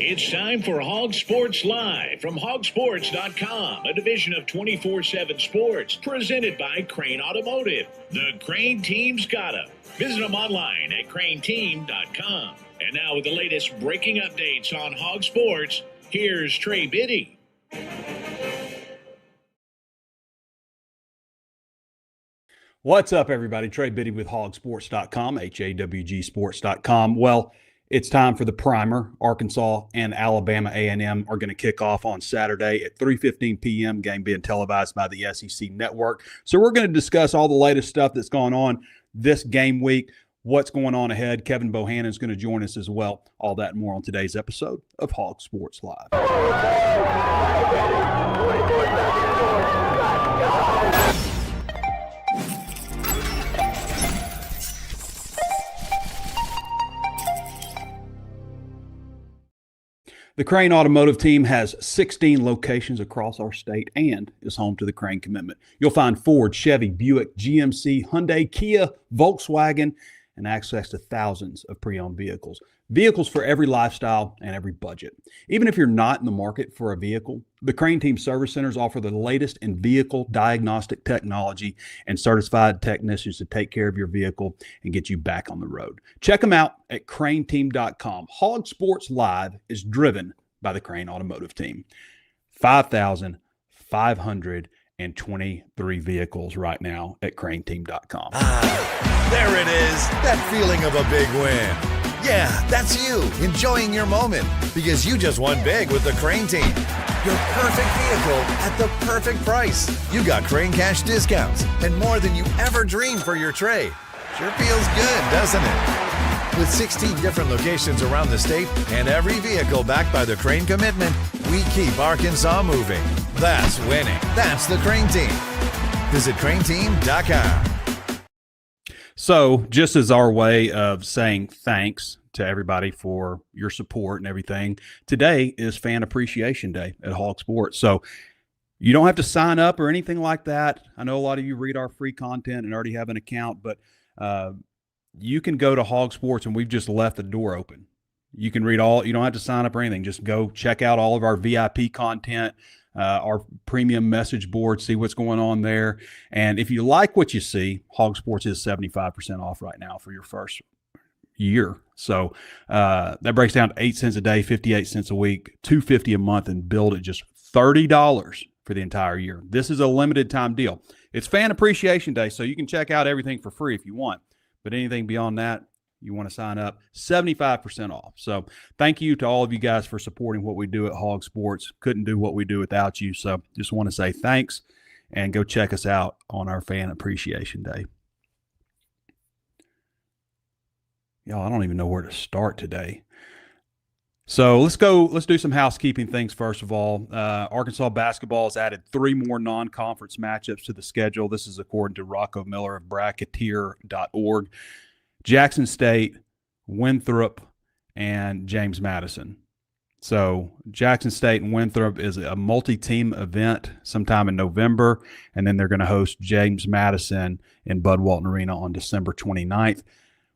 It's time for HawgSports Live from HawgSports.com, a division of 24/7 Sports, presented by Crane Automotive. The Crane Team's got 'em. Visit them online at craneteam.com. And now with the latest breaking updates on HawgSports, here's Trey Biddy. What's up, everybody? Trey Biddy with HawgSports.com, HAWGsports.com. Well, it's time for the primer. Arkansas and Alabama A&M are going to kick off on Saturday at 3:15 p.m., game being televised by the SEC Network. So we're going to discuss all the latest stuff that's going on this game week, what's going on ahead. Kevin Bohannon is going to join us as well. All that and more on today's episode of Hog Sports Live. The Crane Automotive Team has 16 locations across our state and is home to the Crane Commitment. You'll find Ford, Chevy, Buick, GMC, Hyundai, Kia, Volkswagen, and access to thousands of pre-owned vehicles. Vehicles for every lifestyle and every budget. Even if you're not in the market for a vehicle, the Crane Team Service Centers offer the latest in vehicle diagnostic technology and certified technicians to take care of your vehicle and get you back on the road. Check them out at craneteam.com. Hog Sports Live is driven by the Crane Automotive Team. 5,523 vehicles right now at craneteam.com. There it is, that feeling of a big win. Yeah, that's you, enjoying your moment, because you just won big with the Crane Team. Your perfect vehicle at the perfect price. You got Crane Cash discounts and more than you ever dreamed for your trade. Sure feels good, doesn't it? With 16 different locations around the state and every vehicle backed by the Crane Commitment, we keep Arkansas moving. That's winning. That's the Crane Team. Visit craneteam.com. So just as our way of saying thanks to everybody for your support and everything, today is Fan Appreciation Day at Hawg Sports. So you don't have to sign up or anything like that. I know a lot of you read our free content and already have an account, but you can go to Hawg Sports and we've just left the door open. You can read all, you don't have to sign up or anything. Just go check out all of our VIP content, our premium message board, see what's going on there. And if you like what you see, Hawg Sports is 75% off right now for your first year. So that breaks down to 8 cents a day, 58 cents a week, $250 a month, and build at just $30 for the entire year. This is a limited time deal. It's Fan Appreciation Day, so you can check out everything for free if you want. But anything beyond that, you want to sign up, 75% off. So thank you to all of you guys for supporting what we do at Hawg Sports. Couldn't do what we do without you. So just want to say thanks and go check us out on our Fan Appreciation Day. Y'all, I don't even know where to start today. So let's do some housekeeping things first of all. Arkansas basketball has added 3 more non-conference matchups to the schedule. This is according to Rocco Miller of Bracketeer.org. Jackson State, Winthrop, and James Madison. So Jackson State and Winthrop is a multi-team event sometime in November, and then they're going to host James Madison in Bud Walton Arena on December 29th.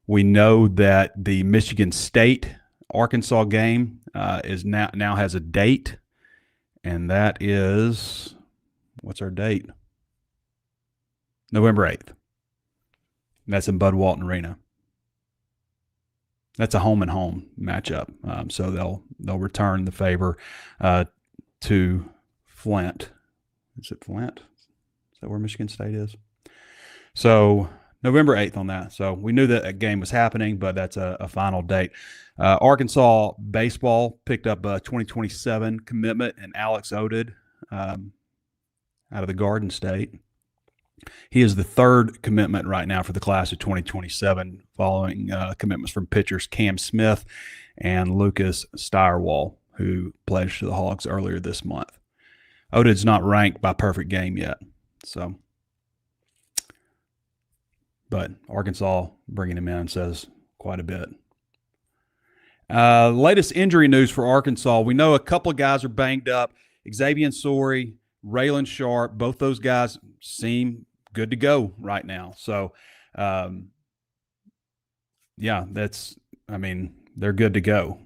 We know that the Michigan State Arkansas game is now has a date, and that is, what's our date? November 8th. And that's in Bud Walton Arena. That's a home and home matchup. So they'll return the favor to Flint. Is it Flint? Is that where Michigan State is? So November 8th on that. So we knew that a game was happening, but that's a final date. Arkansas baseball picked up a 2027 commitment and Alex Oded out of the Garden State. He is the 3rd commitment right now for the class of 2027, following commitments from pitchers Cam Smith and Lucas Steyerwall, who pledged to the Hogs earlier this month. Oded's not ranked by perfect game yet, so. But Arkansas bringing him in says quite a bit. Latest injury news for Arkansas. We know a couple of guys are banged up. Xavier Sorey, Raylan Sharp, both those guys seem good to go right now. So, yeah, they're good to go.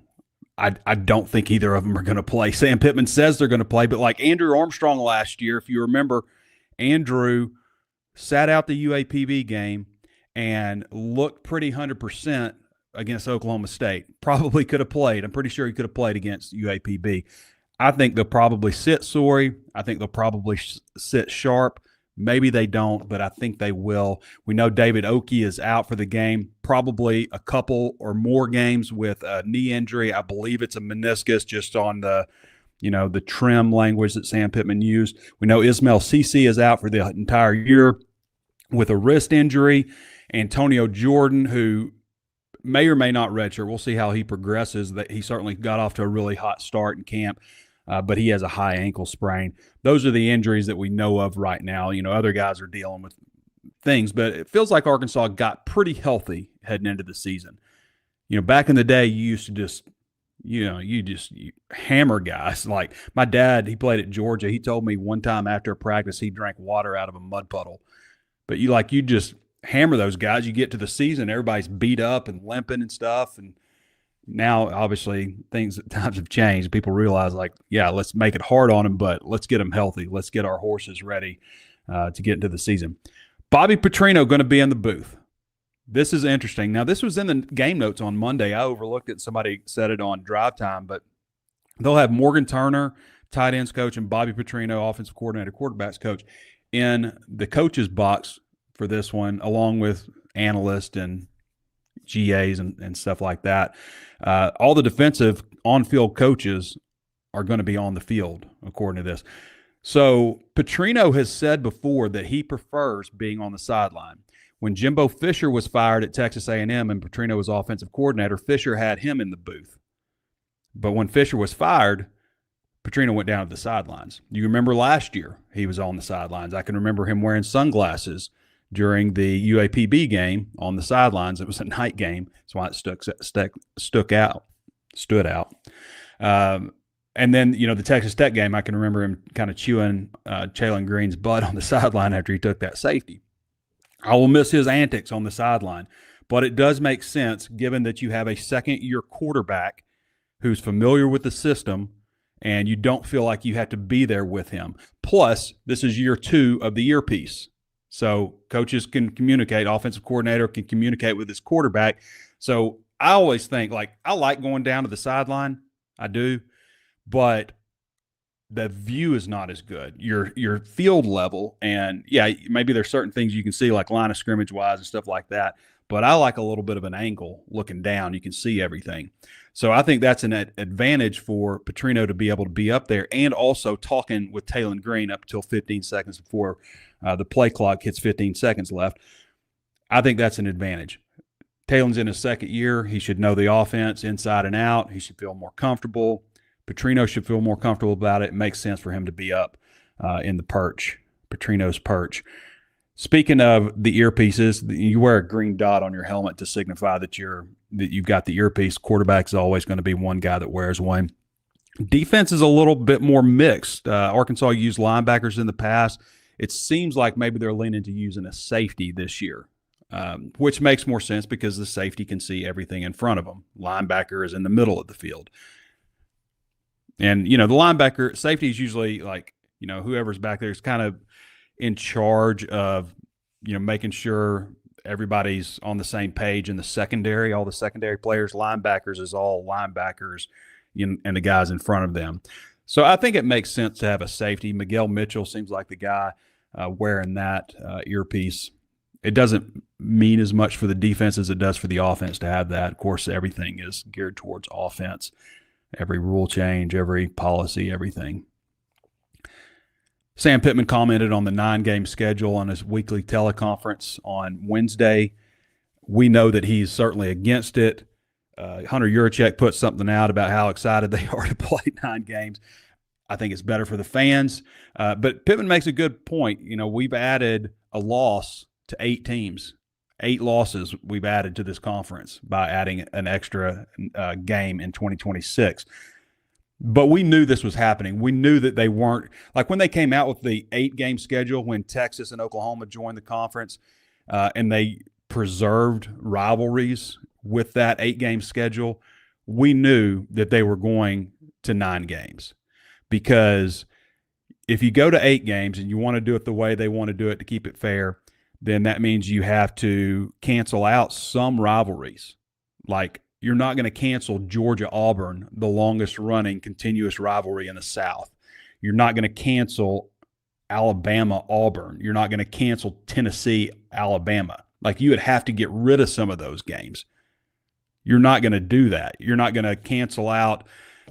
I don't think either of them are going to play. Sam Pittman says they're going to play, but like Andrew Armstrong last year, if you remember, Andrew sat out the UAPB game and looked pretty 100% against Oklahoma State. Probably could have played. I'm pretty sure he could have played against UAPB. I think they'll probably sit Sorey. I think they'll probably sit Sharp. Maybe they don't, but I think they will. We know David Oki is out for the game, probably a couple or more games with a knee injury. I believe it's a meniscus, just on the trim language that Sam Pittman used. We know Ismail Cece is out for the entire year with a wrist injury. Antonio Jordan, who may or may not redshirt. We'll see how he progresses. That he certainly got off to a really hot start in camp, but he has a high ankle sprain. Those are the injuries that we know of right now. Other guys are dealing with things, but it feels like Arkansas got pretty healthy heading into the season. Back in the day, you used to just, you hammer guys. Like my dad, he played at Georgia. He told me one time after a practice, he drank water out of a mud puddle. But you just hammer those guys. You get to the season, everybody's beat up and limping and stuff. And now, obviously, times have changed. People realize, let's make it hard on them, but let's get them healthy. Let's get our horses ready to get into the season. Bobby Petrino going to be in the booth. This is interesting. Now, this was in the game notes on Monday. I overlooked it. Somebody said it on Drive Time, but they'll have Morgan Turner, tight ends coach, and Bobby Petrino, offensive coordinator, quarterbacks coach, in the coach's box for this one, along with analysts and GAs and stuff like that. All the defensive on-field coaches are going to be on the field, according to this. So Petrino has said before that he prefers being on the sideline. When Jimbo Fisher was fired at Texas A&M and Petrino was offensive coordinator, Fisher had him in the booth. But when Fisher was fired, Petrino went down to the sidelines. You remember last year he was on the sidelines. I can remember him wearing sunglasses during the UAPB game on the sidelines. It was a night game. That's why it stood out. And then, the Texas Tech game, I can remember him kind of chewing Jalen Green's butt on the sideline after he took that safety. I will miss his antics on the sideline, but it does make sense given that you have a second-year quarterback who's familiar with the system and you don't feel like you have to be there with him. Plus, this is year 2 of the earpiece. So coaches can communicate, offensive coordinator can communicate with his quarterback. So I always think, I like going down to the sideline. I do. But the view is not as good. Your field level, and maybe there's certain things you can see, like line of scrimmage wise and stuff like that. But I like a little bit of an angle looking down. You can see everything. So I think that's an advantage for Petrino to be able to be up there and also talking with Jalen Green up until 15 seconds before the play clock hits 15 seconds left. I think that's an advantage. Talen's in his second year. He should know the offense inside and out. He should feel more comfortable. Petrino should feel more comfortable about it. It makes sense for him to be up in the perch, Petrino's perch. Speaking of the earpieces, you wear a green dot on your helmet to signify that you've got the earpiece. Quarterback is always going to be one guy that wears one. Defense is a little bit more mixed. Arkansas used linebackers in the past. It seems like maybe they're leaning to using a safety this year, which makes more sense because the safety can see everything in front of them. Linebacker is in the middle of the field. And, the linebacker safety is usually whoever's back there is kind of in charge of, making sure everybody's on the same page in the secondary, all the secondary players. Linebackers is all linebackers and the guys in front of them. So I think it makes sense to have a safety. Miguel Mitchell seems like the guy wearing that earpiece. It doesn't mean as much for the defense as it does for the offense to have that. Of course, everything is geared towards offense. Every rule change, every policy, everything. Sam Pittman commented on the 9-game schedule on his weekly teleconference on Wednesday. We know that he's certainly against it. Hunter Yurachek put something out about how excited they are to play 9 games. I think it's better for the fans. But Pittman makes a good point. We've added a loss to 8 teams. 8 losses we've added to this conference by adding an extra game in 2026. But we knew this was happening. We knew that they weren't – like when they came out with the 8-game schedule when Texas and Oklahoma joined the conference and they preserved rivalries with that 8-game schedule, we knew that they were going to 9 games, because if you go to 8 games and you want to do it the way they want to do it to keep it fair, then that means you have to cancel out some rivalries. Like, you're not going to cancel Georgia-Auburn, the longest running continuous rivalry in the South. You're not going to cancel Alabama-Auburn. You're not going to cancel Tennessee-Alabama. Like, you would have to get rid of some of those games. You're not going to do that. You're not going to cancel out,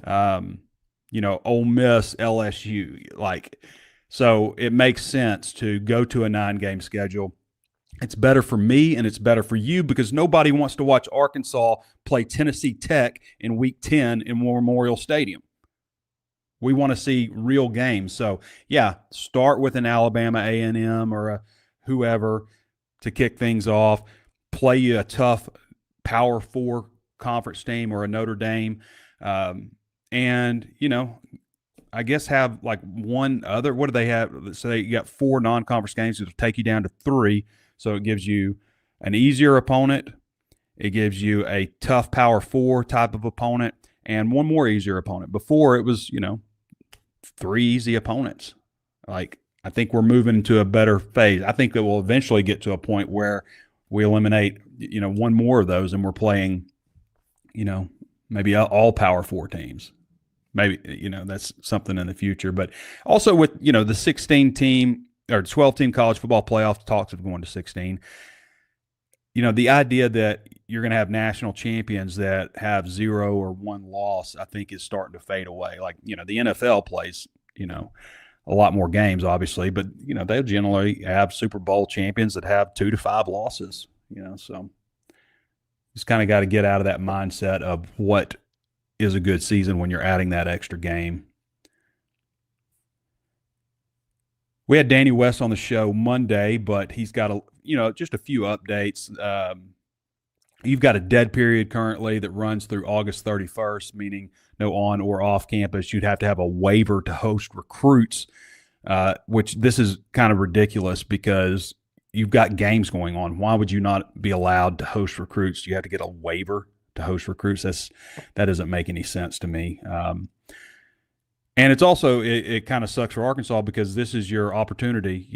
Ole Miss, LSU. Like, so it makes sense to go to a 9-game schedule. It's better for me and it's better for you, because nobody wants to watch Arkansas play Tennessee Tech in Week 10 in Memorial Stadium. We want to see real games. So, yeah, start with an Alabama A&M or a whoever to kick things off. Play you a tough Power 4 conference team or a Notre Dame. And, I guess have like one other. What do they have? So you got 4 non-conference games. It'll take you down to 3. So it gives you an easier opponent. It gives you a tough Power 4 type of opponent and one more easier opponent. Before it was, 3 easy opponents. Like, I think we're moving into a better phase. I think that we'll eventually get to a point where we eliminate, one more of those and we're playing, maybe all Power 4 teams. Maybe, that's something in the future. But also with, the 16-team or 12-team college football playoff talks of going to 16, the idea that you're going to have national champions that have 0 or 1 loss, I think is starting to fade away. Like, the NFL plays, a lot more games, obviously, but, they generally have Super Bowl champions that have 2 to 5 losses, so just kind of got to get out of that mindset of what is a good season when you're adding that extra game. We had Danny West on the show Monday, but he's got just a few updates. You've got a dead period currently that runs through August 31st, meaning no on or off campus. You'd have to have a waiver to host recruits, which this is kind of ridiculous because you've got games going on. Why would you not be allowed to host recruits? You have to get a waiver to host recruits. That doesn't make any sense to me. And it's also, it kind of sucks for Arkansas because this is your opportunity.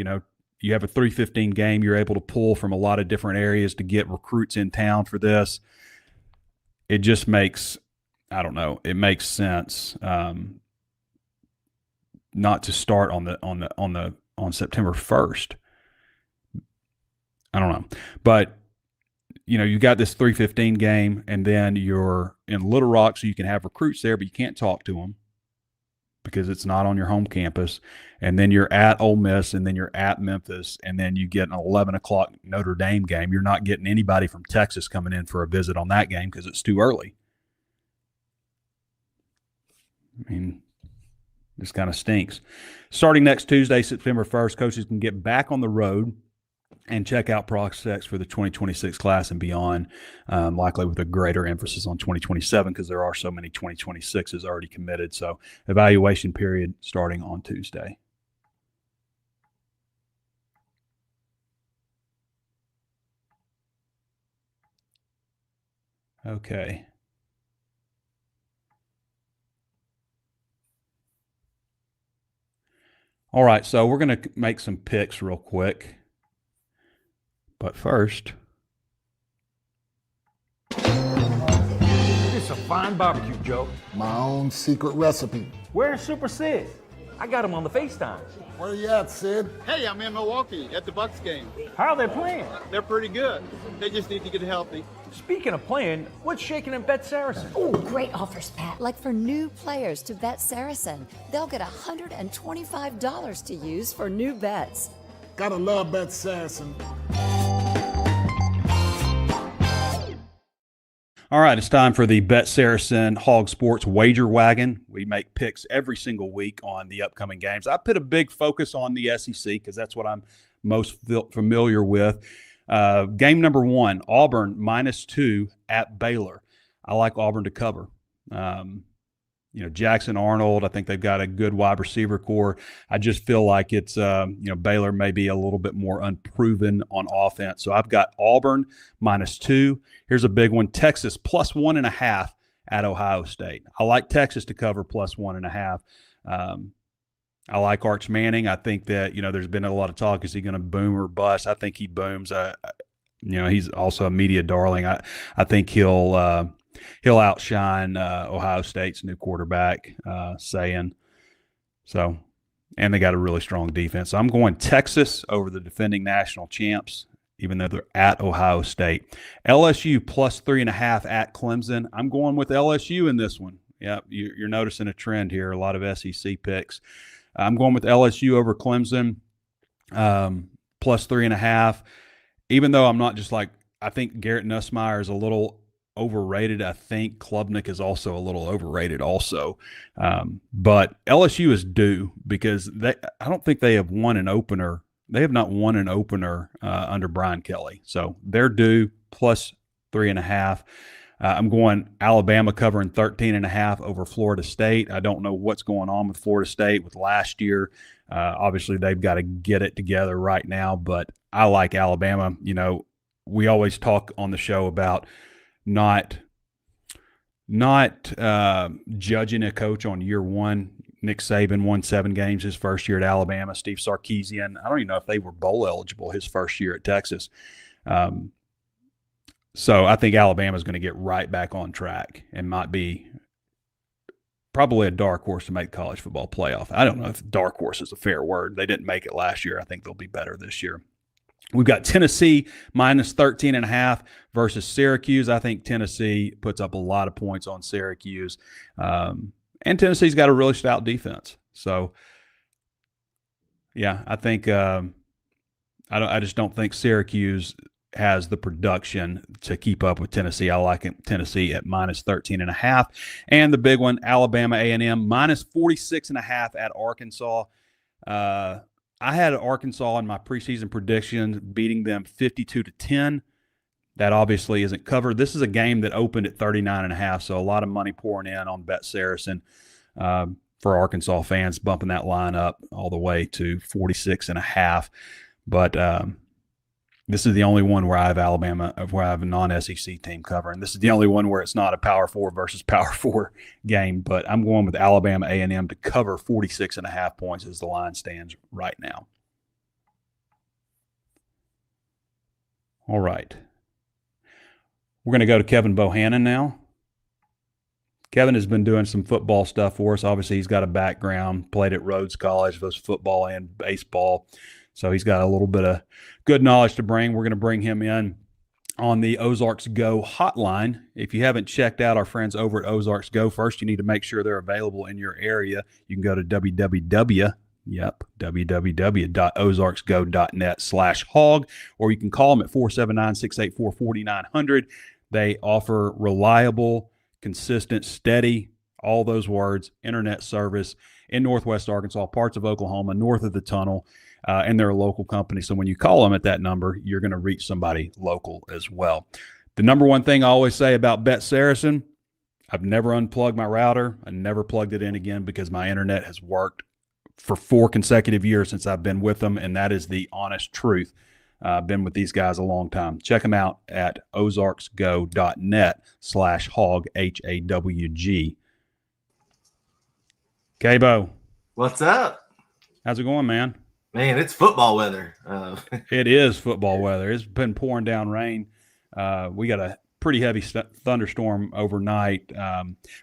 You have a 3:15 game. You're able to pull from a lot of different areas to get recruits in town for this. It just makes, I don't know, it makes sense not to start on September 1st. I don't know, but you got this 3:15 game, and then you're in Little Rock, so you can have recruits there, but you can't talk to them because it's not on your home campus. And then you're at Ole Miss, and then you're at Memphis, and then you get an 11 o'clock Notre Dame game. You're not getting anybody from Texas coming in for a visit on that game because it's too early. I mean, this kind of stinks. Starting next Tuesday, September 1st, coaches can get back on the road and check out prospects for the 2026 class and beyond, likely with a greater emphasis on 2027 because there are so many 2026s already committed. So evaluation period starting on Tuesday. Okay. All right, so we're going to make some picks real quick. But first, it's a fine barbecue, Joe. My own secret recipe. Where's Super Sid? I got him on the FaceTime. Where you at, Sid? Hey, I'm in Milwaukee at the Bucks game. How are they playing? They're pretty good. They just need to get healthy. Speaking of playing, what's shaking in Bet Saracen? Oh, great offers, Pat. Like for new players to Bet Saracen, they'll get $125 to use for new bets. Gotta love Bet Saracen. All right, it's time for the Bet Saracen HawgSports Wager Wagon. We make picks every single week on the upcoming games. I put a big focus on the SEC because that's what I'm most familiar with. Game number 1, Auburn -2 at Baylor. I like Auburn to cover. Jackson Arnold, I think they've got a good wide receiver core. I just feel like it's, Baylor may be a little bit more unproven on offense. So I've got Auburn -2. Here's a big one. Texas +1.5 at Ohio State. I like Texas to cover +1.5. I like Arch Manning. I think that, there's been a lot of talk. Is he going to boom or bust? I think he booms. He's also a media darling. I think he'll outshine Ohio State's new quarterback, Sayan. So, and they got a really strong defense. So I'm going Texas over the defending national champs, even though they're at Ohio State. LSU +3.5 at Clemson. I'm going with LSU in this one. Yeah, you're noticing a trend here. A lot of SEC picks. I'm going with LSU over Clemson, +3.5. Even though I'm not just like, I think Garrett Nussmeier is a little overrated. I think Klubnik is also a little overrated also. But LSU is due because I don't think they have won an opener. They have not won an opener under Brian Kelly. So they're due +3.5. I'm going Alabama covering 13.5 over Florida State. I don't know what's going on with Florida State with last year. Obviously, they've got to get it together right now, but I like Alabama. We always talk on the show about not judging a coach on year one. Nick Saban won 7 games his first year at Alabama. Steve Sarkisian, I don't even know if they were bowl eligible his first year at Texas. So I think Alabama is going to get right back on track and might be probably a dark horse to make college football playoff. I don't know if dark horse is a fair word. They didn't make it last year. I think they'll be better this year. We've got Tennessee -13.5 versus Syracuse. I think Tennessee puts up a lot of points on Syracuse. And Tennessee's got a really stout defense. So, yeah, I think I just don't think Syracuse has the production to keep up with Tennessee. I like Tennessee at -13.5. And the big one, Alabama A&M -46.5 at Arkansas. I had Arkansas in my preseason predictions, beating them 52-10. That obviously isn't covered. This is a game that opened at 39.5, so a lot of money pouring in on Bet Saracen for Arkansas fans, bumping that line up all the way to 46.5. But this is the only one where I have Alabama, where I have a non-SEC team covering. This is the only one where it's not a Power 4 versus Power 4 game, but I'm going with Alabama A&M to cover 46.5 points as the line stands right now. All right. We're going to go to Kevin Bohannon now. Kevin has been doing some football stuff for us. Obviously, he's got a background, played at Rhodes College, both football and baseball. So he's got a little bit of good knowledge to bring. We're going to bring him in on the Ozarks Go hotline. If you haven't checked out our friends over at Ozarks Go, first you need to make sure they're available in your area. You can go to www.ozarksgo.net/hog, or you can call them at 479-684-4900. They offer reliable, consistent, steady, all those words, internet service in Northwest Arkansas, parts of Oklahoma, north of the tunnel. And they're a local company. So when you call them at that number, you're going to reach somebody local as well. The number one thing I always say about Bet Saracen, I've never unplugged my router. I never plugged it in again because my internet has worked for 4 consecutive years since I've been with them, and that is the honest truth. I've been with these guys a long time. Check them out at ozarksgo.net/hog, HAWG. K-Bo. What's up? How's it going, man? Man, it's football weather. It is football weather. It's been pouring down rain. We got a pretty heavy thunderstorm overnight.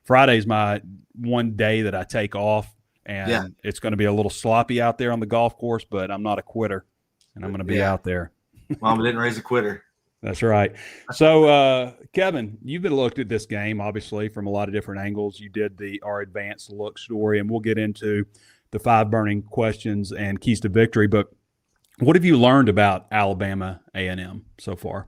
Friday's my one day that I take off, and it's going to be a little sloppy out there on the golf course, but I'm not a quitter, and I'm going to be out there. Mama didn't raise a quitter. That's right. So, Kevin, you've been looked at this game, obviously, from a lot of different angles. You did our advanced look story, and we'll get into the 5 burning questions and keys to victory. But what have you learned about Alabama A&M so far?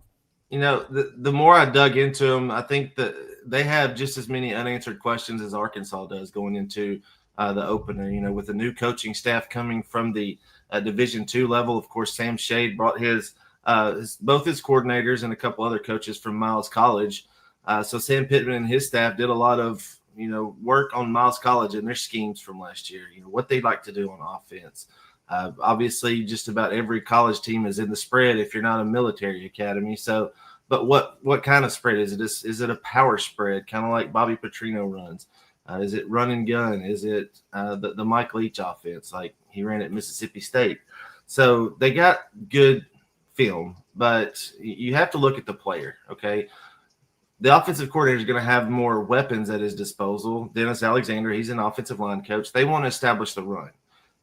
The more I dug into them, I think that they have just as many unanswered questions as Arkansas does going into the opener. With the new coaching staff coming from the Division II level, of course, Sam Shade brought both his coordinators and a couple other coaches from Miles College. So Sam Pittman and his staff did a lot of work on Miles College and their schemes from last year, what they like to do on offense. Obviously, just about every college team is in the spread if you're not a military academy. So But what kind of spread is it? Is it a power spread, kind of like Bobby Petrino runs? Is it run and gun? Is it the Mike Leach offense like he ran at Mississippi State? So they got good film, but you have to look at the player, okay? The offensive coordinator is going to have more weapons at his disposal. Dennis Alexander, he's an offensive line coach. They want to establish the run.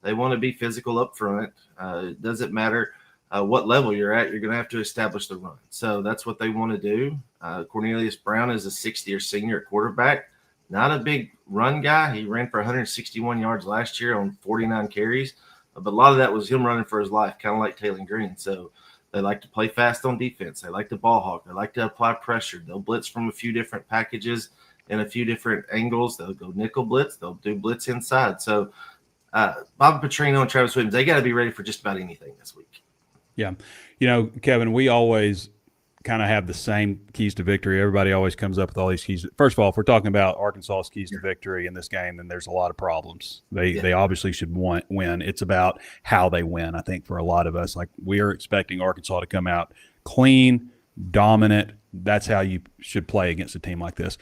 They want to be physical up front. It doesn't matter what level you're at, you're going to have to establish the run. So that's what they want to do. Cornelius Brown is a 6th-year senior at quarterback. Not a big run guy. He ran for 161 yards last year on 49 carries. But a lot of that was him running for his life, kind of like Taylor Green. So they like to play fast on defense. They like to ball hawk. They like to apply pressure. They'll blitz from a few different packages and a few different angles. They'll go nickel blitz. They'll do blitz inside. So Bobby Petrino and Travis Williams, they got to be ready for just about anything this week. Yeah. Kevin, we always kind of have the same keys to victory. Everybody always comes up with all these keys. First of all, if we're talking about Arkansas's keys to victory in this game, then there's a lot of problems. They obviously should win. It's about how they win, I think, for a lot of us. Like, we are expecting Arkansas to come out clean, dominant. That's how you should play against a team like this.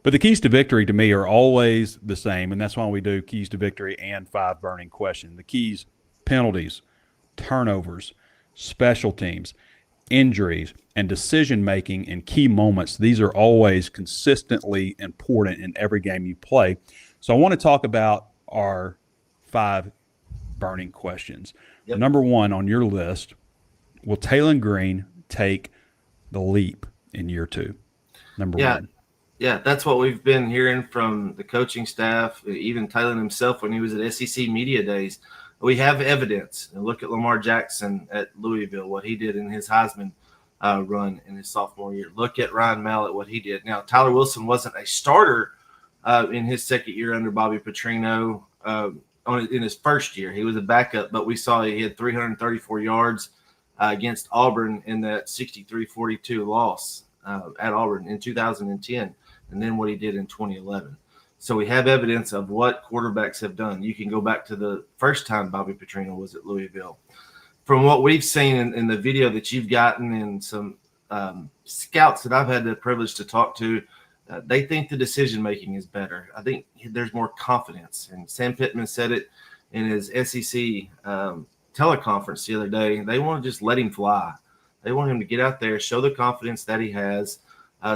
But the keys to victory to me are always the same, and that's why we do keys to victory and 5 burning questions. The keys: penalties, turnovers, special teams, injuries, and decision-making in key moments. These are always consistently important in every game you play. So I want to talk about our 5 burning questions. Yep. Number 1 on your list, will Taylor Green take the leap in year 2? Number 1. Yeah, that's what we've been hearing from the coaching staff, even Taylor himself when he was at SEC Media Days. We have evidence. And look at Lamar Jackson at Louisville, what he did in his Heisman run in his sophomore year. Look at Ryan Mallett, what he did. Now, Tyler Wilson wasn't a starter in his second year under Bobby Petrino in his first year. He was a backup, but we saw he had 334 yards against Auburn in that 63-42 loss at Auburn in 2010, and then what he did in 2011. So we have evidence of what quarterbacks have done. You can go back to the first time Bobby Petrino was at Louisville. From what we've seen in the video that you've gotten and some scouts that I've had the privilege to talk to, they think the decision-making is better. I think there's more confidence. And Sam Pittman said it in his SEC teleconference the other day. They want to just let him fly. They want him to get out there, show the confidence that he has,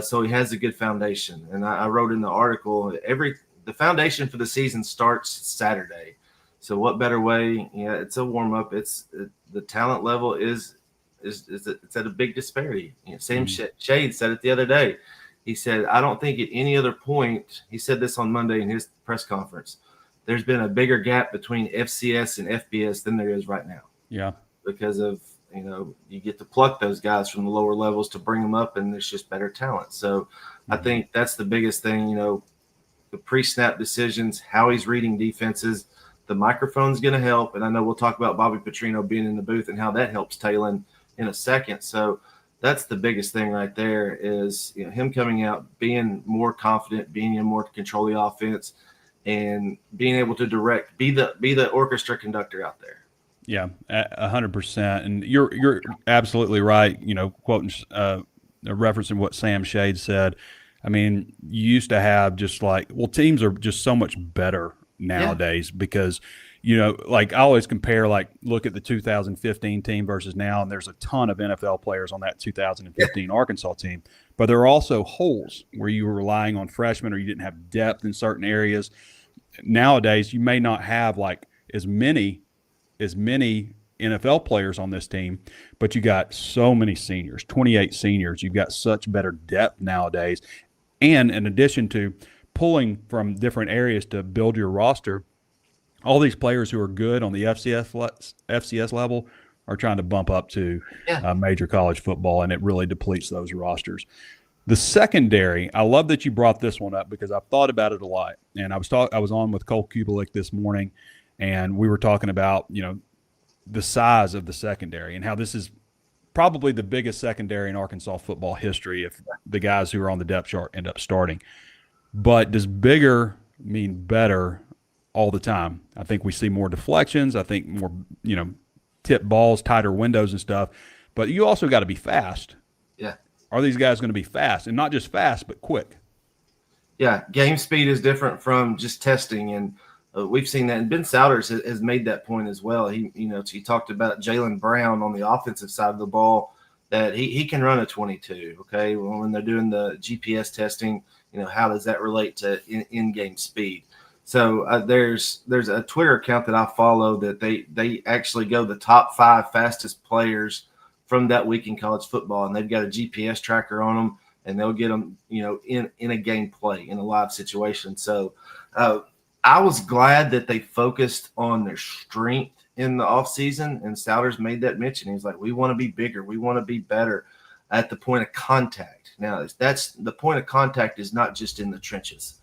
so he has a good foundation. And I wrote in the article, the foundation for the season starts Saturday. So what better way? Yeah, it's a warm up. It's the talent level is it's at a big disparity. Sam Shade said it the other day. He said, I don't think at any other point, he said this on Monday in his press conference, there's been a bigger gap between FCS and FBS than there is right now. Yeah. Because of, you get to pluck those guys from the lower levels to bring them up, and there's just better talent. So I think that's the biggest thing, the pre-snap decisions, how he's reading defenses. The microphone's going to help, and I know we'll talk about Bobby Petrino being in the booth and how that helps Taylor in a second. So that's the biggest thing right there is him coming out, being more confident, being able more to control the offense, and being able to direct, be the orchestra conductor out there. Yeah, 100%. And you're absolutely right. Quoting, referencing what Sam Shade said. I mean, you used to have teams are just so much better nowadays because, I always compare, look at the 2015 team versus now, and there's a ton of NFL players on that 2015 Arkansas team. But there are also holes where you were relying on freshmen or you didn't have depth in certain areas. Nowadays, you may not have as many NFL players on this team, but you got so many seniors, 28 seniors. You've got such better depth nowadays. And in addition to pulling from different areas to build your roster, all these players who are good on the FCS level are trying to bump up to major college football, and it really depletes those rosters. The secondary, I love that you brought this one up because I've thought about it a lot. And I was on with Cole Kubelik this morning, and we were talking about, the size of the secondary and how this is probably the biggest secondary in Arkansas football history if the guys who are on the depth chart end up starting. But does bigger mean better all the time? I think we see more deflections. I think more, tip balls, tighter windows and stuff. But you also got to be fast. Yeah. are these guys going to be fast, and not just fast, but quick? Yeah, game speed is different from just testing, and we've seen that. And Ben Souders has made that point as well. He talked about Jaylen Brown on the offensive side of the ball, that he can run a 22. Okay, well, when they're doing the GPS testing, how does that relate to in-game speed? So there's a Twitter account that I follow that they actually go the top 5 fastest players from that week in college football, and they've got a GPS tracker on them, and they'll get them, in a game play, in a live situation. So I was glad that they focused on their strength in the offseason, and Souders made that mention. He's like, we want to be bigger. We want to be better at the point of contact. Now, that's the point of contact is not just in the trenches.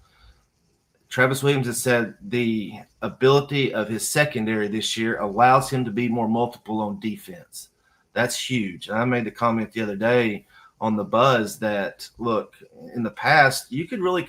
Travis Williams has said the ability of his secondary this year allows him to be more multiple on defense. That's huge. And I made the comment the other day on the Buzz that, look, in the past, you could really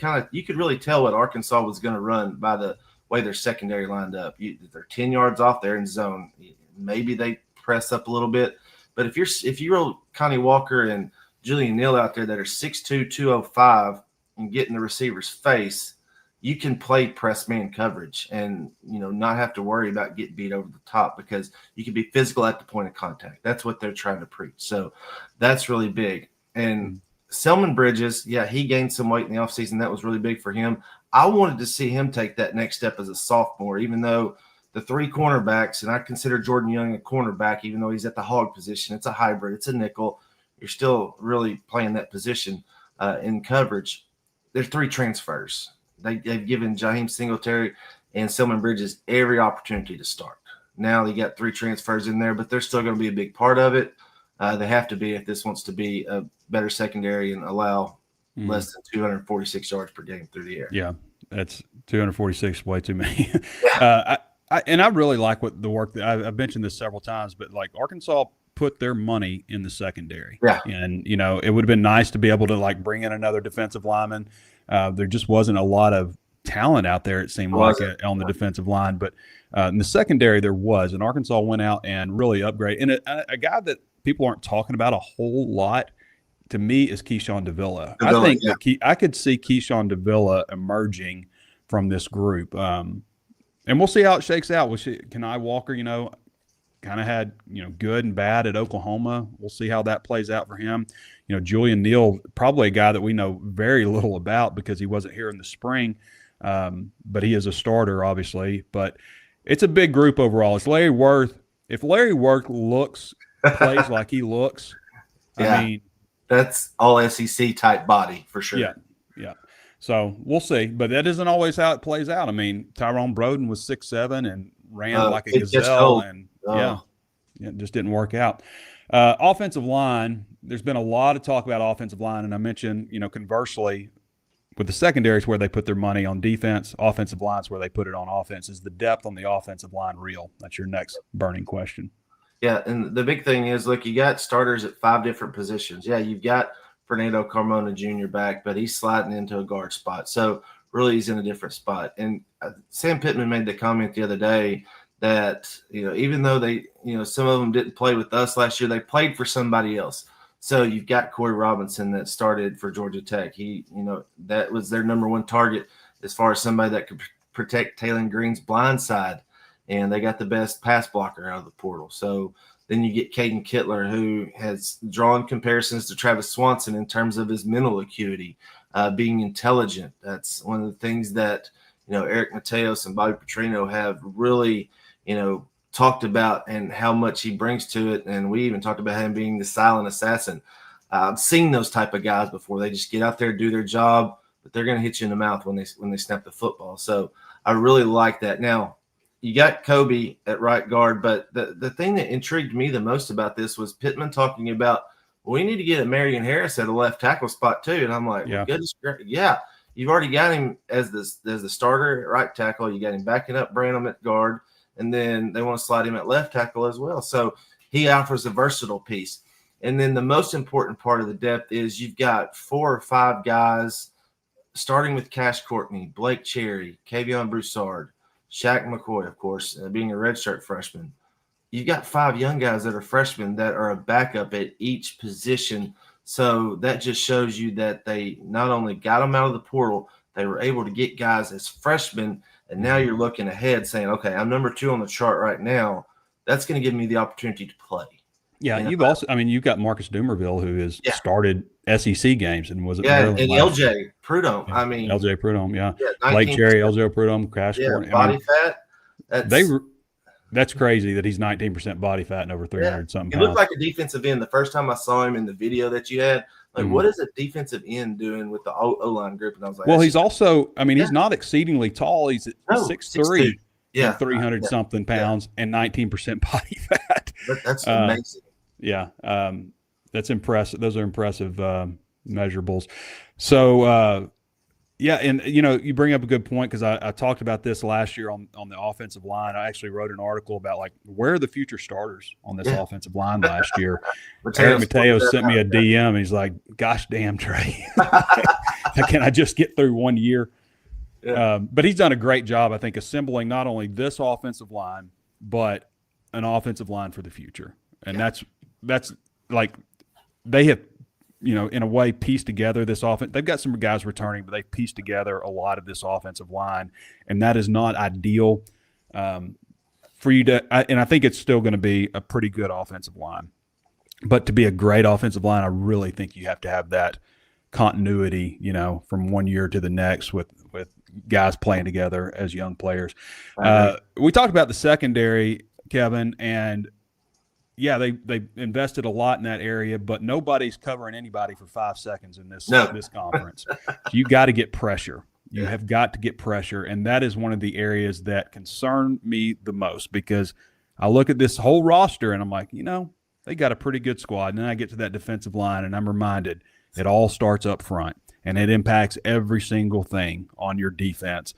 tell what Arkansas was going to run by the way their secondary lined up. They're 10 yards off there in zone. Maybe they press up a little bit. But if you roll Connie Walker and Julian Neal out there that are 6'2", 205 and get in the receiver's face, you can play press man coverage and, not have to worry about getting beat over the top, because you can be physical at the point of contact. That's what they're trying to preach. So that's really big. And Selman Bridges, he gained some weight in the offseason. That was really big for him. I wanted to see him take that next step as a sophomore, even though the 3 cornerbacks, and I consider Jordan Young a cornerback, even though he's at the hog position. It's a hybrid. It's a nickel. You're still really playing that position in coverage. There's 3 transfers. They've given Jaheim Singletary and Selman Bridges every opportunity to start. Now they got 3 transfers in there, but they're still going to be a big part of it. They have to be if this wants to be a better secondary and allow less than 246 yards per game through the air. Yeah, that's 246, way too many. I really like what the work that I've mentioned this several times, but like Arkansas put their money in the secondary. Yeah. And, it would have been nice to be able to bring in another defensive lineman. There just wasn't a lot of talent out there, it seemed like, on the defensive line. But in the secondary, there was. And Arkansas went out and really upgraded. And a guy that people aren't talking about a whole lot, to me, is Keyshawn Davila. I think I could see Keyshawn Davila emerging from this group. And we'll see how it shakes out. Kenai Walker, kind of had, good and bad at Oklahoma. We'll see how that plays out for him. Julian Neal, probably a guy that we know very little about because he wasn't here in the spring, but he is a starter, obviously. But it's a big group overall. It's Larry Worth. If Larry Worth plays like he looks, I mean, that's all SEC type body for sure. Yeah. So we'll see, but that isn't always how it plays out. I mean, Tyrone Broden was 6'7" and ran like a gazelle, and it just didn't work out. Offensive line, there's been a lot of talk about offensive line, and I mentioned, conversely, with the secondaries where they put their money on defense, offensive lines where they put it on offense. Is the depth on the offensive line real? That's your next burning question. Yeah, and the big thing is, look, you got starters at 5 different positions. Yeah, you've got Fernando Carmona Jr. back, but he's sliding into a guard spot. So really he's in a different spot. And Sam Pittman made the comment the other day that, even though they, some of them didn't play with us last year, they played for somebody else. So you've got Corey Robinson that started for Georgia Tech. He, that was their number 1 target as far as somebody that could protect Taylon Green's blind side. And they got the best pass blocker out of the portal. So then you get Caden Kittler, who has drawn comparisons to Travis Swanson in terms of his mental acuity, being intelligent. That's one of the things that, Eric Mateos and Bobby Petrino have really, talked about, and how much he brings to it. And we even talked about him being the silent assassin. I've seen those type of guys before. They just get out there, do their job, but they're going to hit you in the mouth when they snap the football. So I really like that. Now, you got Kobe at right guard, but the thing that intrigued me the most about this was Pittman talking about, we need to get a Marion Harris at a left tackle spot too. And I'm like, goodness, you've already got him as the starter at right tackle. You got him backing up Branham at guard, and then they want to slide him at left tackle as well. So he offers a versatile piece. And then the most important part of the depth is you've got 4 or 5 guys, starting with Cash Courtney, Blake Cherry, Kavion Broussard, Shaq McCoy, of course, being a redshirt freshman. You've got 5 young guys that are freshmen that are a backup at each position. So that just shows you that they not only got them out of the portal, they were able to get guys as freshmen. And now you're looking ahead saying, okay, I'm number 2 on the chart right now. That's going to give me the opportunity to play. Yeah, You know? you've also, I mean, you've got Marcus Dumerville, who has started SEC games and was at Maryland. And LJ Prudhomme. Yeah. I mean, LJ Prudhomme, yeah. 19%. Blake Cherry, LJ Prudhomme, Crash Court. Body fat. That's crazy that he's 19% body fat and over 300 something He pounds. looked like a defensive end the first time I saw him in the video that you had. Like, what is a defensive end doing with the O-line group? And I was like, well, he's also, I mean, he's not exceedingly tall. He's at 6'3", 300 something pounds and 19% body fat. That's amazing. Yeah. That's impressive. Those are impressive measurables. So, yeah, and, you know, you bring up a good point because I talked about this last year on the offensive line. I actually wrote an article about, like, where are the future starters on this offensive line last year. Eric Mateo sent me a DM, and he's like, gosh damn, Trey. Can I just get through 1 year? Yeah. But he's done a great job, I think, assembling not only this offensive line, but an offensive line for the future. And that's like they have, you know, in a way pieced together this offense. They've got some guys returning, but they've pieced together a lot of this offensive line, and that is not ideal for you to and I think it's still going to be a pretty good offensive line. But to be a great offensive line, I really think you have to have that continuity, you know, from 1 year to the next with guys playing together as young players. We talked about the secondary, Kevin, and yeah, they invested a lot in that area, but nobody's covering anybody for 5 seconds in this conference. You got to get pressure. You have got to get pressure, and that is one of the areas that concern me the most because I look at this whole roster and I'm like, you know, they got a pretty good squad. And then I get to that defensive line and I'm reminded it all starts up front, and it impacts every single thing on your defense.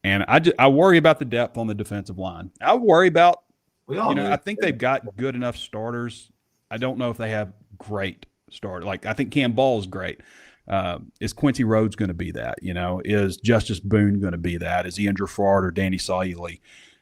And I worry about the depth on the defensive line. I worry about, I think they've got good enough starters. I don't know if they have great starters. Like, I think Cam Ball is great. Is Quincy Rhodes going to be that? You know, is Justice Boone going to be that? Is Ian Gerfard or Danny Sauli?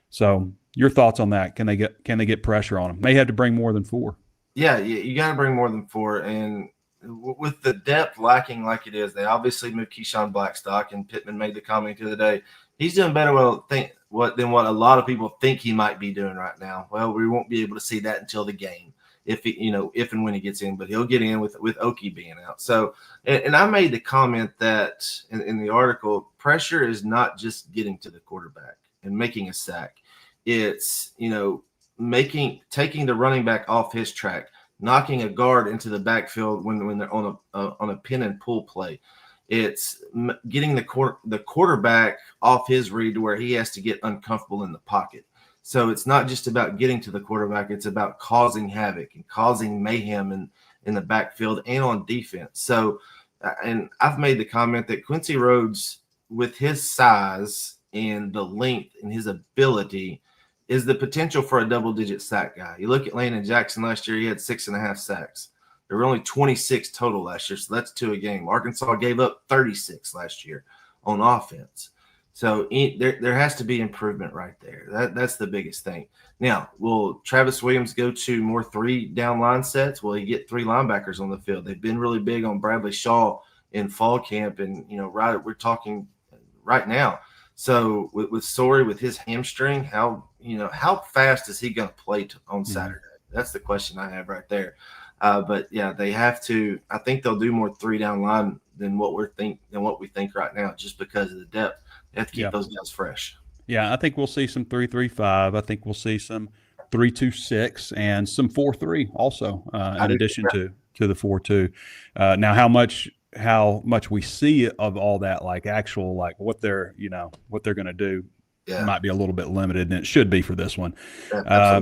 So your thoughts on that? Can they get pressure on them? They have to bring more than 4. Yeah, you got to bring more than 4. And with the depth lacking like it is, they obviously moved Keyshawn Blackstock, and Pittman made the comment the other day. He's doing better than what a lot of people think he might be doing right now. Well, we won't be able to see that until the game, if and when he gets in. But he'll get in with Okie being out. So, and I made the comment that in the article, pressure is not just getting to the quarterback and making a sack. It's taking the running back off his track, knocking a guard into the backfield when they're on a pin and pull play. It's getting the quarterback off his read to where he has to get uncomfortable in the pocket. So it's not just about getting to the quarterback. It's about causing havoc and causing mayhem in the backfield and on defense. So, and I've made the comment that Quincy Rhodes, with his size and the length and his ability, is the potential for a double-digit sack guy. You look at Landon Jackson last year, he had 6.5 sacks. There were only 26 total last year, so that's 2 a game. Arkansas gave up 36 last year on offense. So there has to be improvement right there. That's the biggest thing. Now, will Travis Williams go to more 3-down line sets? Will he get 3 linebackers on the field? They've been really big on Bradley Shaw in fall camp, and we're talking right now. So with Sorey, with his hamstring, how fast is he going to play on Saturday? That's the question I have right there. But yeah, they have to. I think they'll do more 3-down line than what we think right now, just because of the depth. They have to keep those guys fresh. Yeah, I think we'll see some 3-3-5. I think we'll see some 3-2-6 and some 4-3 also, in addition to the 4-2. Now, how much we see of all that, like what they're going to do, might be a little bit limited, and it should be for this one. Yeah,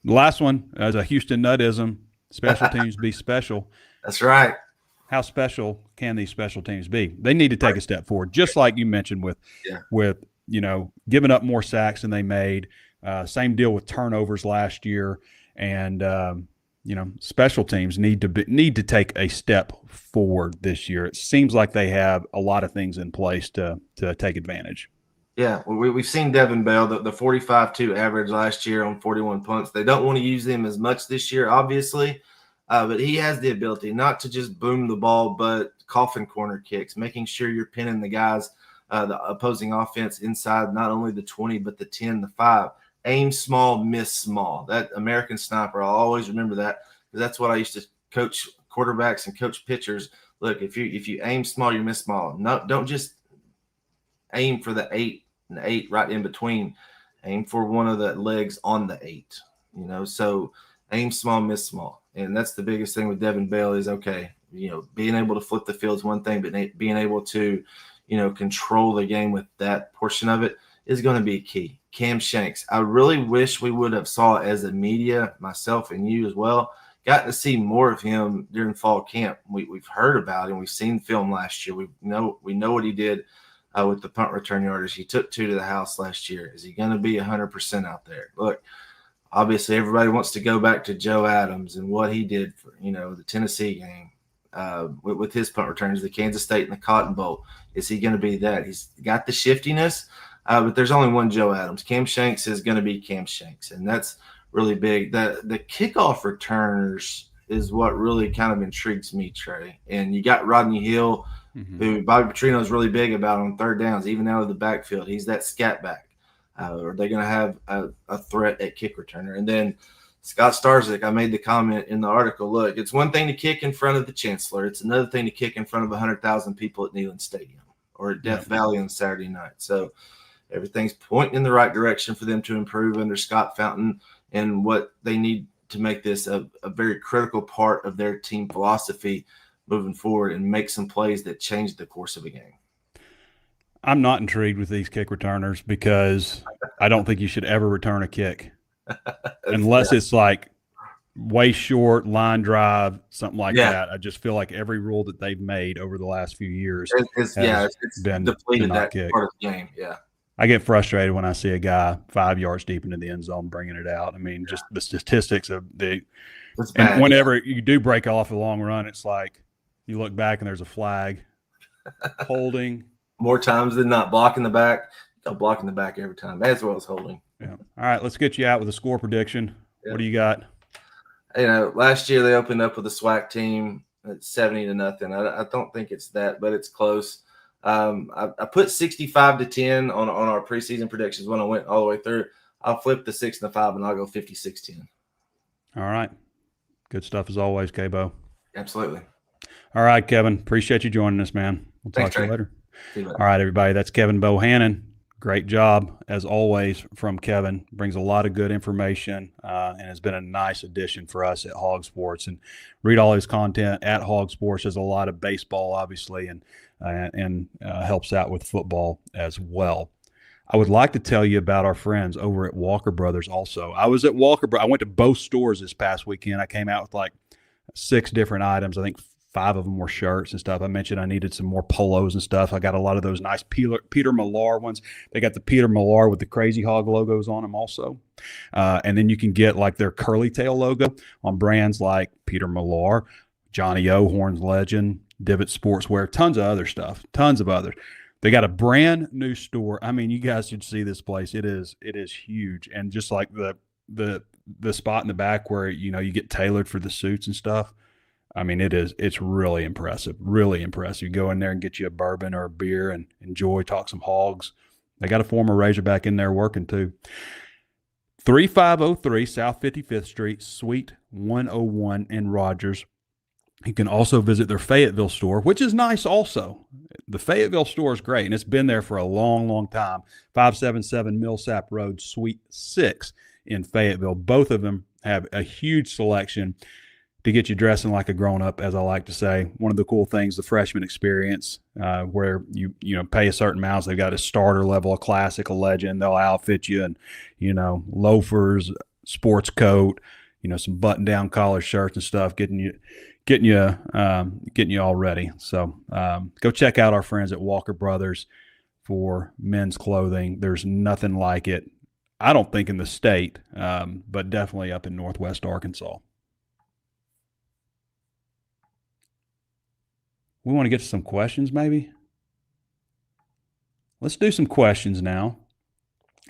the last one is a Houston Nuttism. Special teams be special. That's right. How special can these special teams be? They need to take a step forward, just like you mentioned with giving up more sacks than they made. Same deal with turnovers last year, and special teams need to take a step forward this year. It seems like they have a lot of things in place to take advantage. Yeah, well, we've seen Devin Bell, the 45-2 average last year on 41 punts. They don't want to use him as much this year, obviously, But he has the ability not to just boom the ball, but coffin corner kicks, making sure you're pinning the guys, the opposing offense inside not only the 20, but the 10, the 5. Aim small, miss small. That American sniper, I'll always remember that, because that's what I used to coach quarterbacks and coach pitchers. Look, if you aim small, you miss small. No, don't just aim for the 8 and 8 right in between. Aim for one of the legs on the 8. So aim small, miss small. And that's the biggest thing with Devin Bell is, okay, being able to flip the field is one thing, but being able to, control the game with that portion of it is going to be key. Cam Shanks, I really wish we would have saw as a media, myself and you as well, got to see more of him during fall camp. We've heard about him. We've seen film last year. We know what he did with the punt return yardage. He took 2 to the house last year. Is he going to be 100% out there? Look, obviously everybody wants to go back to Joe Adams and what he did for, the Tennessee game with his punt returns, the Kansas State and the Cotton Bowl. Is he going to be that? He's got the shiftiness, but there's only one Joe Adams. Cam Shanks is going to be Cam Shanks, and that's really big. The kickoff returners is what really kind of intrigues me, Trey. And you got Rodney Hill, who Bobby Petrino is really big about on third downs, even out of the backfield. He's that scat back. Are they going to have a threat at kick returner? And then Scott Starzik, I made the comment in the article, look, it's one thing to kick in front of the Chancellor. It's another thing to kick in front of 100,000 people at Neyland Stadium or at Death Valley on Saturday night. So everything's pointing in the right direction for them to improve under Scott Fountain, and what they need to make this a very critical part of their team philosophy moving forward and make some plays that change the course of a game. I'm not intrigued with these kick returners because I don't think you should ever return a kick unless it's like way short, line drive, something like that. I just feel like every rule that they've made over the last few years it's been depleted not that kick. part of the game. Yeah. I get frustrated when I see a guy 5 yards deep into the end zone bringing it out. I mean, just the statistics of and whenever you do break off a long run, it's like you look back and there's a flag, holding. More times than not, blocking the back. Blocking the back every time, as well as holding. Yeah. All right, let's get you out with a score prediction. Yeah. What do you got? Last year they opened up with a SWAC team at 70-0. I don't think it's that, but it's close. I put 65-10 on our preseason predictions when I went all the way through. I'll flip the 6 and the 5, and I'll go 56-10. All right. Good stuff as always, K-Bo. Absolutely. All right, Kevin. Appreciate you joining us, man. We'll talk to you later. All right, everybody. That's Kevin Bohannon. Great job, as always, from Kevin. Brings a lot of good information and has been a nice addition for us at HawgSports. And read all his content at HawgSports. There's a lot of baseball, obviously, and helps out with football as well. I would like to tell you about our friends over at Walker Brothers also. I was at I went to both stores this past weekend. I came out with like 6 different items. I think 5 of them were shirts and stuff. I mentioned I needed some more polos and stuff. I got a lot of those nice Peter Millar ones. They got the Peter Millar with the Crazy Hog logos on them also. And then you can get like their curly tail logo on brands like Peter Millar, Johnny O, Horns Legend, Divot Sportswear, tons of other stuff, tons of others. They got a brand new store. I mean, you guys should see this place. It is huge. And just like the spot in the back where, you get tailored for the suits and stuff. I mean, it's really impressive, really impressive. You go in there and get you a bourbon or a beer and enjoy, talk some hogs. They got a former Razorback in there working too. 3503 South 55th Street, Suite 101 in Rogers. You can also visit their Fayetteville store, which is nice also. The Fayetteville store is great, and it's been there for a long, long time. 577 Millsap Road, Suite 6 in Fayetteville. Both of them have a huge selection to get you dressing like a grown-up, as I like to say. One of the cool things, the freshman experience, where you pay a certain amount. They've got a starter level, a classic, a legend. They'll outfit you in, loafers, sports coat, some button-down collar shirts and stuff, getting you all ready. So go check out our friends at Walker Brothers for men's clothing. There's nothing like it, I don't think, in the state, but definitely up in Northwest Arkansas. We want to get to some questions, maybe? Let's do some questions now.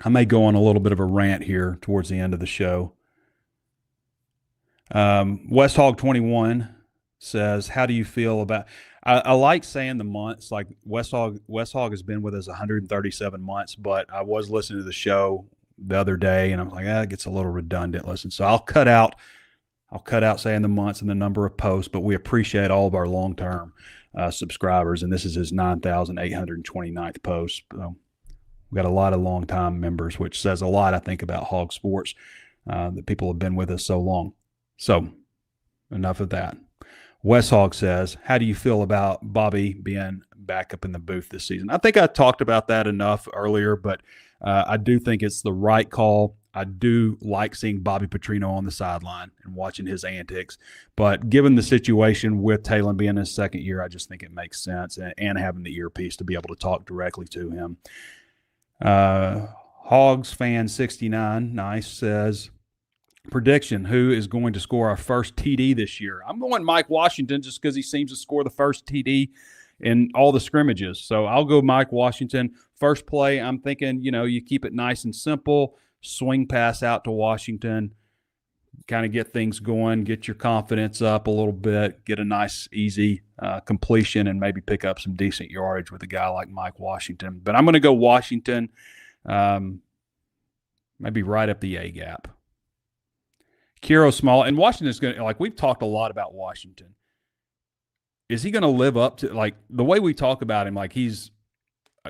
I may go on a little bit of a rant here towards the end of the show. West Hog 21 says, how do you feel about I like saying the months. Like West Hog has been with us 137 months, but I was listening to the show the other day and I was like, it gets a little redundant. Listen, so I'll cut out saying the months and the number of posts, but we appreciate all of our long-term subscribers, and this is his 9,829th post. So we've got a lot of long-time members, which says a lot, I think, about Hog Sports, that people have been with us so long. So enough of that. West Hog says, how do you feel about Bobby being back up in the booth this season? I think I talked about that enough earlier, but I do think it's the right call. I do like seeing Bobby Petrino on the sideline and watching his antics. But given the situation with Talon being his second year, I just think it makes sense, and having the earpiece to be able to talk directly to him. Hogs fan 69, nice, says, prediction, who is going to score our first TD this year? I'm going Mike Washington just because he seems to score the first TD in all the scrimmages. So I'll go Mike Washington. First play, I'm thinking, you keep it nice and simple, swing pass out to Washington, kind of get things going, get your confidence up a little bit, get a nice, easy completion, and maybe pick up some decent yardage with a guy like Mike Washington. But I'm going to go Washington, maybe right up the A gap. Kiro Small, and Washington's going to, like, we've talked a lot about Washington. Is he going to live up to, like, the way we talk about him, like he's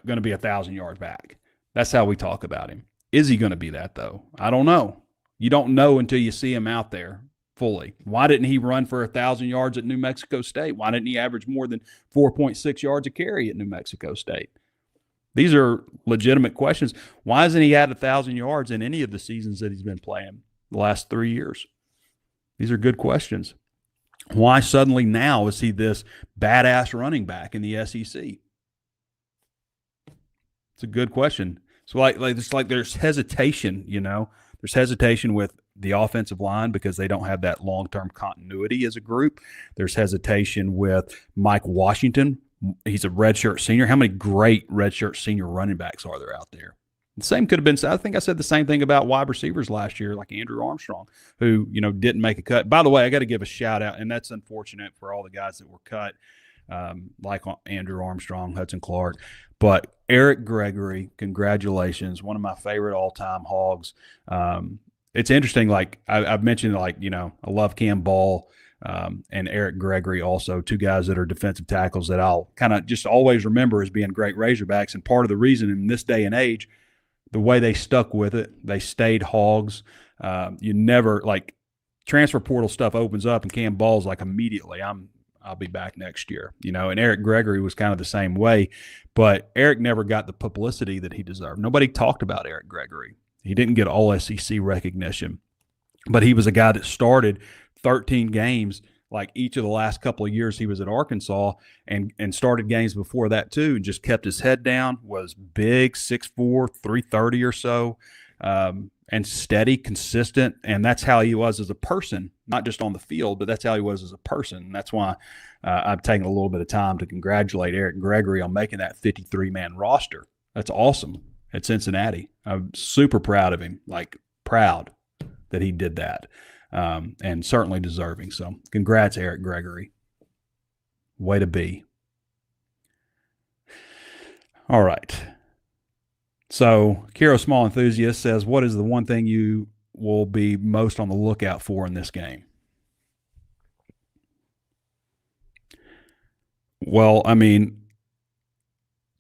going to be 1,000 yards back? That's how we talk about him. Is he going to be that, though? I don't know. You don't know until you see him out there fully. Why didn't he run for 1,000 yards at New Mexico State? Why didn't he average more than 4.6 yards a carry at New Mexico State? These are legitimate questions. Why hasn't he had 1,000 yards in any of the seasons that he's been playing the last 3 years? These are good questions. Why suddenly now is he this badass running back in the SEC? It's a good question. So it's like there's hesitation, There's hesitation with the offensive line because they don't have that long-term continuity as a group. There's hesitation with Mike Washington. He's a redshirt senior. How many great redshirt senior running backs are there out there? The same could have been, I think I said the same thing about wide receivers last year, like Andrew Armstrong, who, didn't make a cut. By the way, I got to give a shout out, and that's unfortunate for all the guys that were cut, like Andrew Armstrong, Hudson Clark. But Eric Gregory, congratulations, one of my favorite all-time Hogs. It's interesting, like I've mentioned, I love Cam Ball and Eric Gregory also, two guys that are defensive tackles that I'll kind of just always remember as being great Razorbacks. And part of the reason in this day and age, the way they stuck with it, they stayed Hogs. You never, transfer portal stuff opens up and Cam Ball's like immediately, I'll be back next year, and Eric Gregory was kind of the same way, but Eric never got the publicity that he deserved. Nobody talked about Eric Gregory. He didn't get all SEC recognition, but he was a guy that started 13 games like each of the last couple of years he was at Arkansas, and started games before that too, and just kept his head down, was big, 6'4", 330 or so, and steady, consistent, and that's how he was as a person, not just on the field, but that's how he was as a person. And that's why I've taken a little bit of time to congratulate Eric Gregory on making that 53-man roster. That's awesome at Cincinnati. I'm super proud of him, proud that he did that, and certainly deserving. So congrats, Eric Gregory. Way to be. All right. So, Kiro Small Enthusiast says, what is the one thing you will be most on the lookout for in this game? Well, I mean,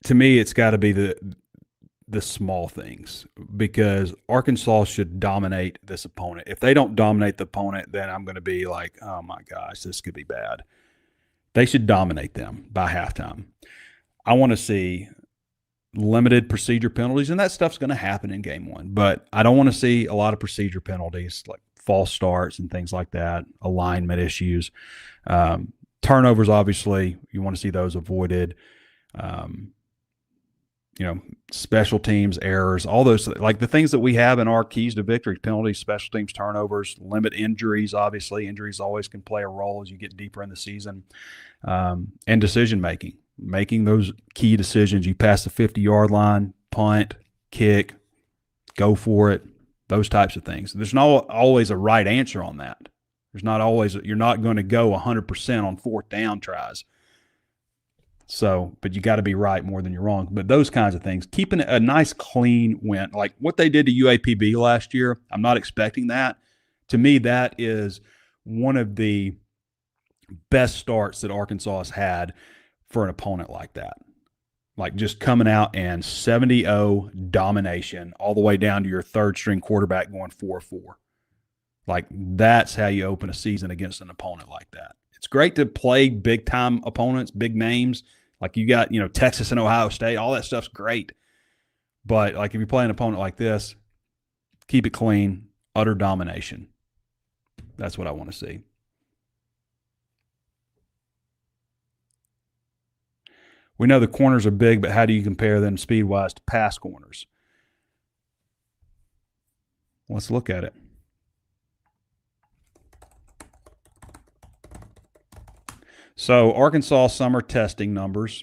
to me, it's got to be the small things, because Arkansas should dominate this opponent. If they don't dominate the opponent, then I'm going to be like, oh my gosh, this could be bad. They should dominate them by halftime. I want to see limited procedure penalties, and that stuff's going to happen in game one, but I don't want to see a lot of procedure penalties like false starts and things like that, alignment issues. Turnovers, obviously, you want to see those avoided. Special teams errors, all those, like the things that we have in our keys to victory: penalties, special teams, turnovers, limit injuries. Obviously, injuries always can play a role as you get deeper in the season, and decision making those key decisions. You pass the 50-yard line, punt, kick, go for it, those types of things. There's not always a right answer on that. There's not always, you're not going to go 100% on fourth down tries. So, but you got to be right more than you're wrong. But those kinds of things, keeping a nice clean win, like what they did to UAPB last year, I'm not expecting that. To me, that is one of the best starts that Arkansas has had for an opponent like that. Like just coming out and 70-0 domination all the way down to your third string quarterback going 4-4. Like that's how you open a season against an opponent like that. It's great to play big time opponents, big names. Like you got, Texas and Ohio State, all that stuff's great. But like if you play an opponent like this, keep it clean, utter domination. That's what I want to see. We know the corners are big, but how do you compare them speed-wise to pass corners? Let's look at it. So Arkansas summer testing numbers,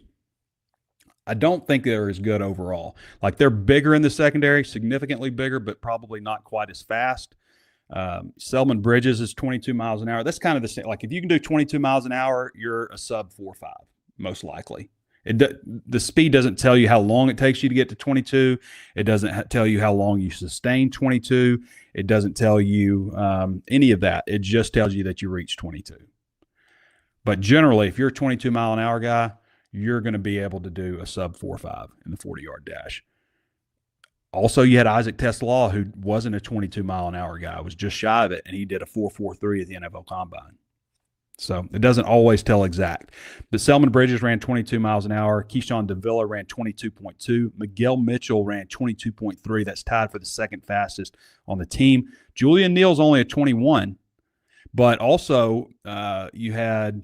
I don't think they're as good overall. Like they're bigger in the secondary, significantly bigger, but probably not quite as fast. Selman Bridges is 22 miles an hour. That's kind of the same. Like if you can do 22 miles an hour, you're a sub 4.5, most likely. The speed doesn't tell you how long it takes you to get to 22. It doesn't tell you how long you sustain 22. It doesn't tell you any of that. It just tells you that you reach 22. But generally, if you're a 22-mile-an-hour guy, you're going to be able to do a sub 4.5 in the 40-yard dash. Also, you had Isaac TeSlaa, who wasn't a 22-mile-an-hour guy, was just shy of it, and he did a 4.43 at the NFL Combine. So it doesn't always tell exact. But Selman Bridges ran 22 miles an hour. Keyshawn Davila ran 22.2. Miguel Mitchell ran 22.3. That's tied for the second fastest on the team. Julian Neal's only a 21. But also you had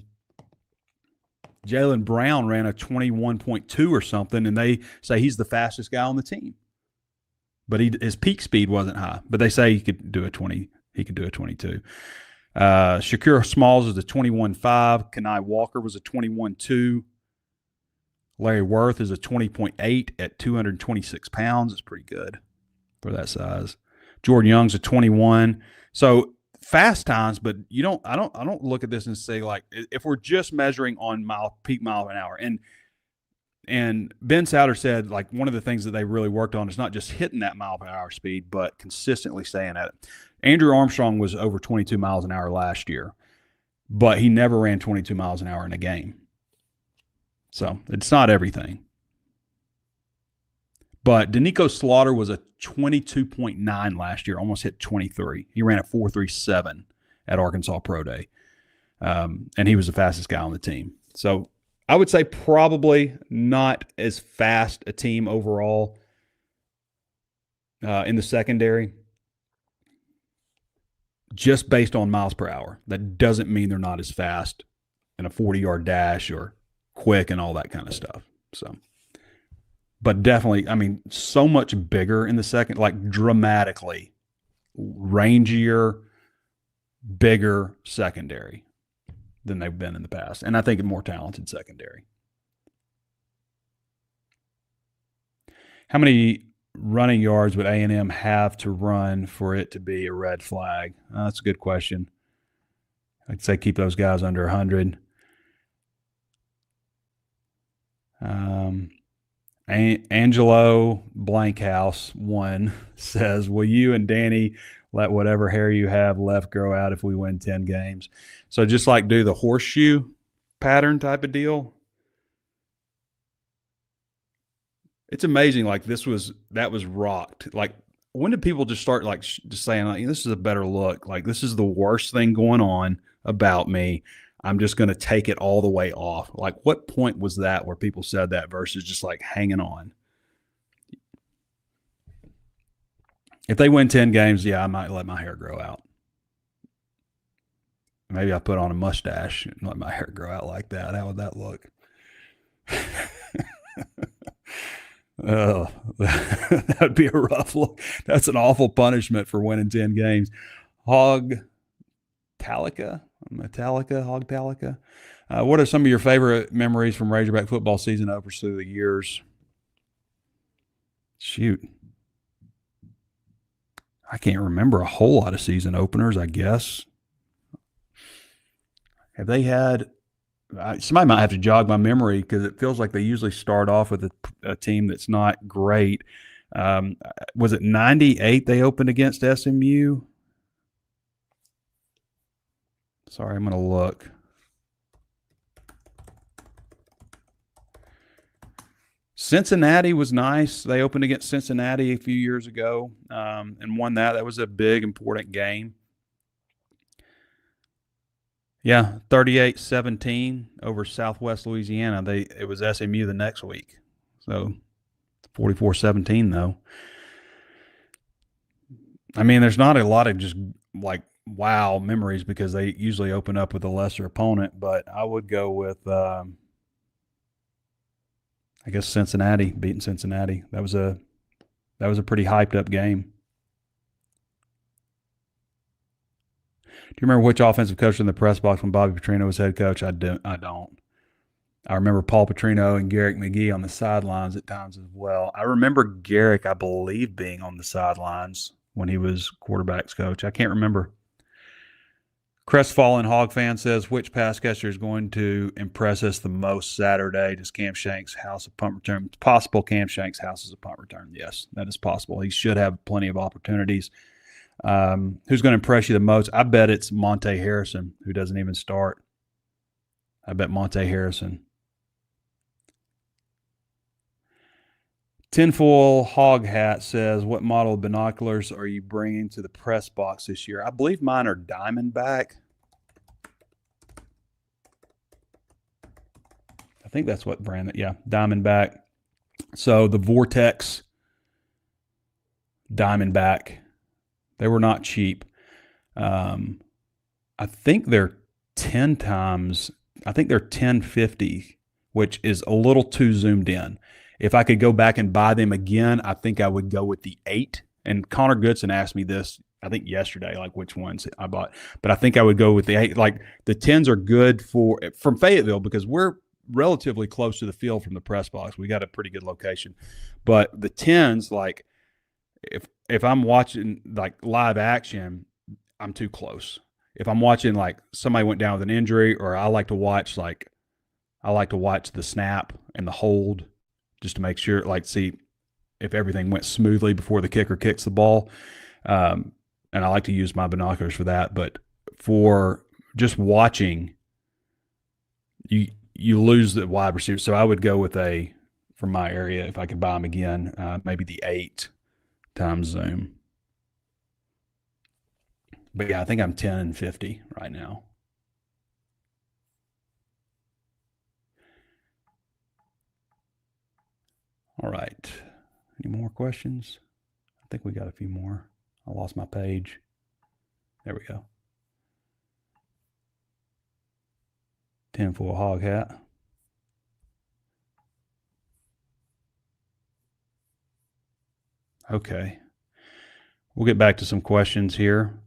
Jalen Brown ran a 21.2 or something, and they say he's the fastest guy on the team. But his peak speed wasn't high. But they say he could do a 20. He could do a 22. Shakir Smalls is a 21.5. Kenai Walker was a 21.2. Larry Worth is a 20.8 at 226 pounds. It's pretty good for that size. Jordan Young's a 21. So fast times, but I don't look at this and say, like, if we're just measuring on peak mile an hour. And Ben Souter said, like, one of the things that they really worked on is not just hitting that mile per hour speed, but consistently staying at it. Andrew Armstrong was over 22 miles an hour last year, but he never ran 22 miles an hour in a game. So it's not everything. But Danico Slaughter was a 22.9 last year, almost hit 23. He ran a 4.37 at Arkansas Pro Day. And he was the fastest guy on the team. So I would say probably not as fast a team overall in the secondary, just based on miles per hour. That doesn't mean they're not as fast in a 40-yard dash or quick and all that kind of stuff. So, but definitely, I mean, so much bigger in the second, like dramatically rangier, bigger secondary than they've been in the past. And I think a more talented secondary. How many running yards would A&M have to run for it to be a red flag? That's a good question. I'd say keep those guys under 100. Angelo Blankhouse 1 says, will you and Danny let whatever hair you have left grow out if we win 10 games? So just like do the horseshoe pattern type of deal. It's amazing. Like that was rocked. Like when did people just start like just saying, like, this is a better look? Like this is the worst thing going on about me. I'm just going to take it all the way off. Like what point was that where people said that versus just like hanging on? If they win 10 games, yeah, I might let my hair grow out. Maybe I put on a mustache and let my hair grow out like that. How would that look? Oh, that'd be a rough look. That's an awful punishment for winning 10 games. Hog-Talica. What are some of your favorite memories from Razorback football season openers through the years? Shoot. I can't remember a whole lot of season openers, I guess. have they had somebody might have to jog my memory because it feels like they usually start off with a team that's not great. Was it 98 they opened against SMU? Sorry, I'm going to look. Cincinnati was nice. They opened against Cincinnati a few years ago and won that. That was a big, important game. Yeah, 38-17 over Southwest Louisiana. It was SMU the next week. So 44-17 though. I mean, there's not a lot of just like wow memories because they usually open up with a lesser opponent, but I would go with I guess Cincinnati, beating Cincinnati. That was a pretty hyped up game. Do you remember which offensive coach in the press box when Bobby Petrino was head coach? I don't. I remember Paul Petrino and Garrick McGee on the sidelines at times as well. I remember Garrick, I believe, being on the sidelines when he was quarterbacks coach. I can't remember. Crestfallen Hog fan says, which pass catcher is going to impress us the most Saturday? Does Cam Shanks' house of punt return? It's possible Cam Shanks' house is a punt return. Yes, that is possible. He should have plenty of opportunities. Who's going to impress you the most? I bet it's Monte Harrison, who doesn't even start. I bet Monte Harrison. Tinfoil Hog Hat says, what model of binoculars are you bringing to the press box this year? I believe mine are Diamondback. I think that's what brand. Yeah, Diamondback. So the Vortex Diamondback. They were not cheap. I think they're 10 times. I think they're 1050, which is a little too zoomed in. If I could go back and buy them again, I think I would go with the 8. And Connor Goodson asked me this, I think yesterday, like which ones I bought. But I think I would go with the 8. Like the 10s are good from Fayetteville because we're relatively close to the field from the press box. We got a pretty good location. But the 10s, like if I'm watching like live action, I'm too close. If I'm watching like somebody went down with an injury, or I like to watch the snap and the hold just to make sure, like see if everything went smoothly before the kicker kicks the ball. And I like to use my binoculars for that. But for just watching, you lose the wide receiver. So I would go with from my area, if I could buy them again, maybe the 8 times zoom. But yeah, I think I'm 10 and 50 right now. All right. Any more questions? I think we got a few more. I lost my page. There we go. Tinfoil Hog Hat. Okay. We'll get back to some questions here.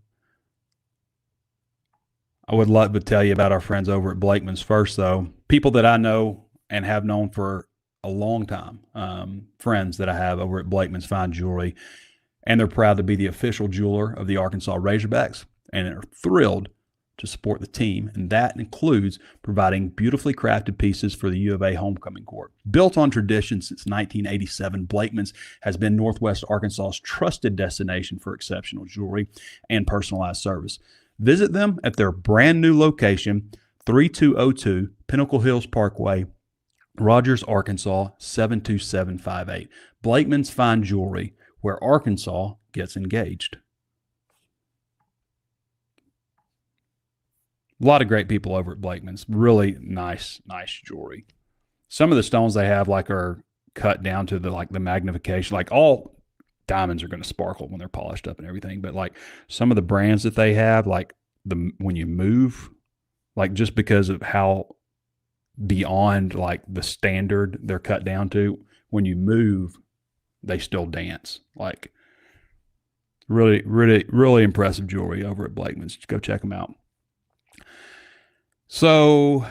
I would love to tell you about our friends over at Blakeman's first, though. People that I know and have known for a long time, friends that I have over at Blakeman's Fine Jewelry, and they're proud to be the official jeweler of the Arkansas Razorbacks, and are thrilled to support the team, and that includes providing beautifully crafted pieces for the U of A homecoming court. Built on tradition since 1987, Blakeman's has been Northwest Arkansas's trusted destination for exceptional jewelry and personalized service. Visit them at their brand new location, 3202 Pinnacle Hills Parkway, Rogers, Arkansas, 72758. Blakeman's Fine Jewelry, where Arkansas gets engaged. A lot of great people over at Blakeman's. Really nice jewelry. Some of the stones they have are cut down to the magnification. Like all diamonds are going to sparkle when they're polished up and everything, but some of the brands that they have, when you move, just because of how beyond the standard they're cut down to, when you move, they still dance. Really impressive jewelry over at Blakeman's. Go check them out. So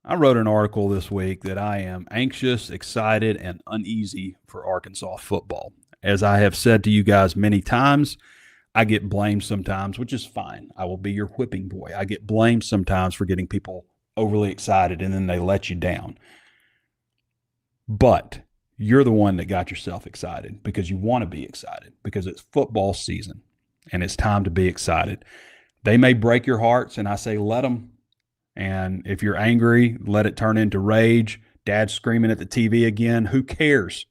I wrote an article this week that I am anxious, excited, and uneasy for Arkansas football. As I have said to you guys many times, I get blamed sometimes, which is fine. I will be your whipping boy. I get blamed sometimes for getting people overly excited and then they let you down. But you're the one that got yourself excited because you want to be excited because it's football season and it's time to be excited. They may break your hearts, and I say let them. And if you're angry, let it turn into rage. Dad's screaming at the TV again. Who cares?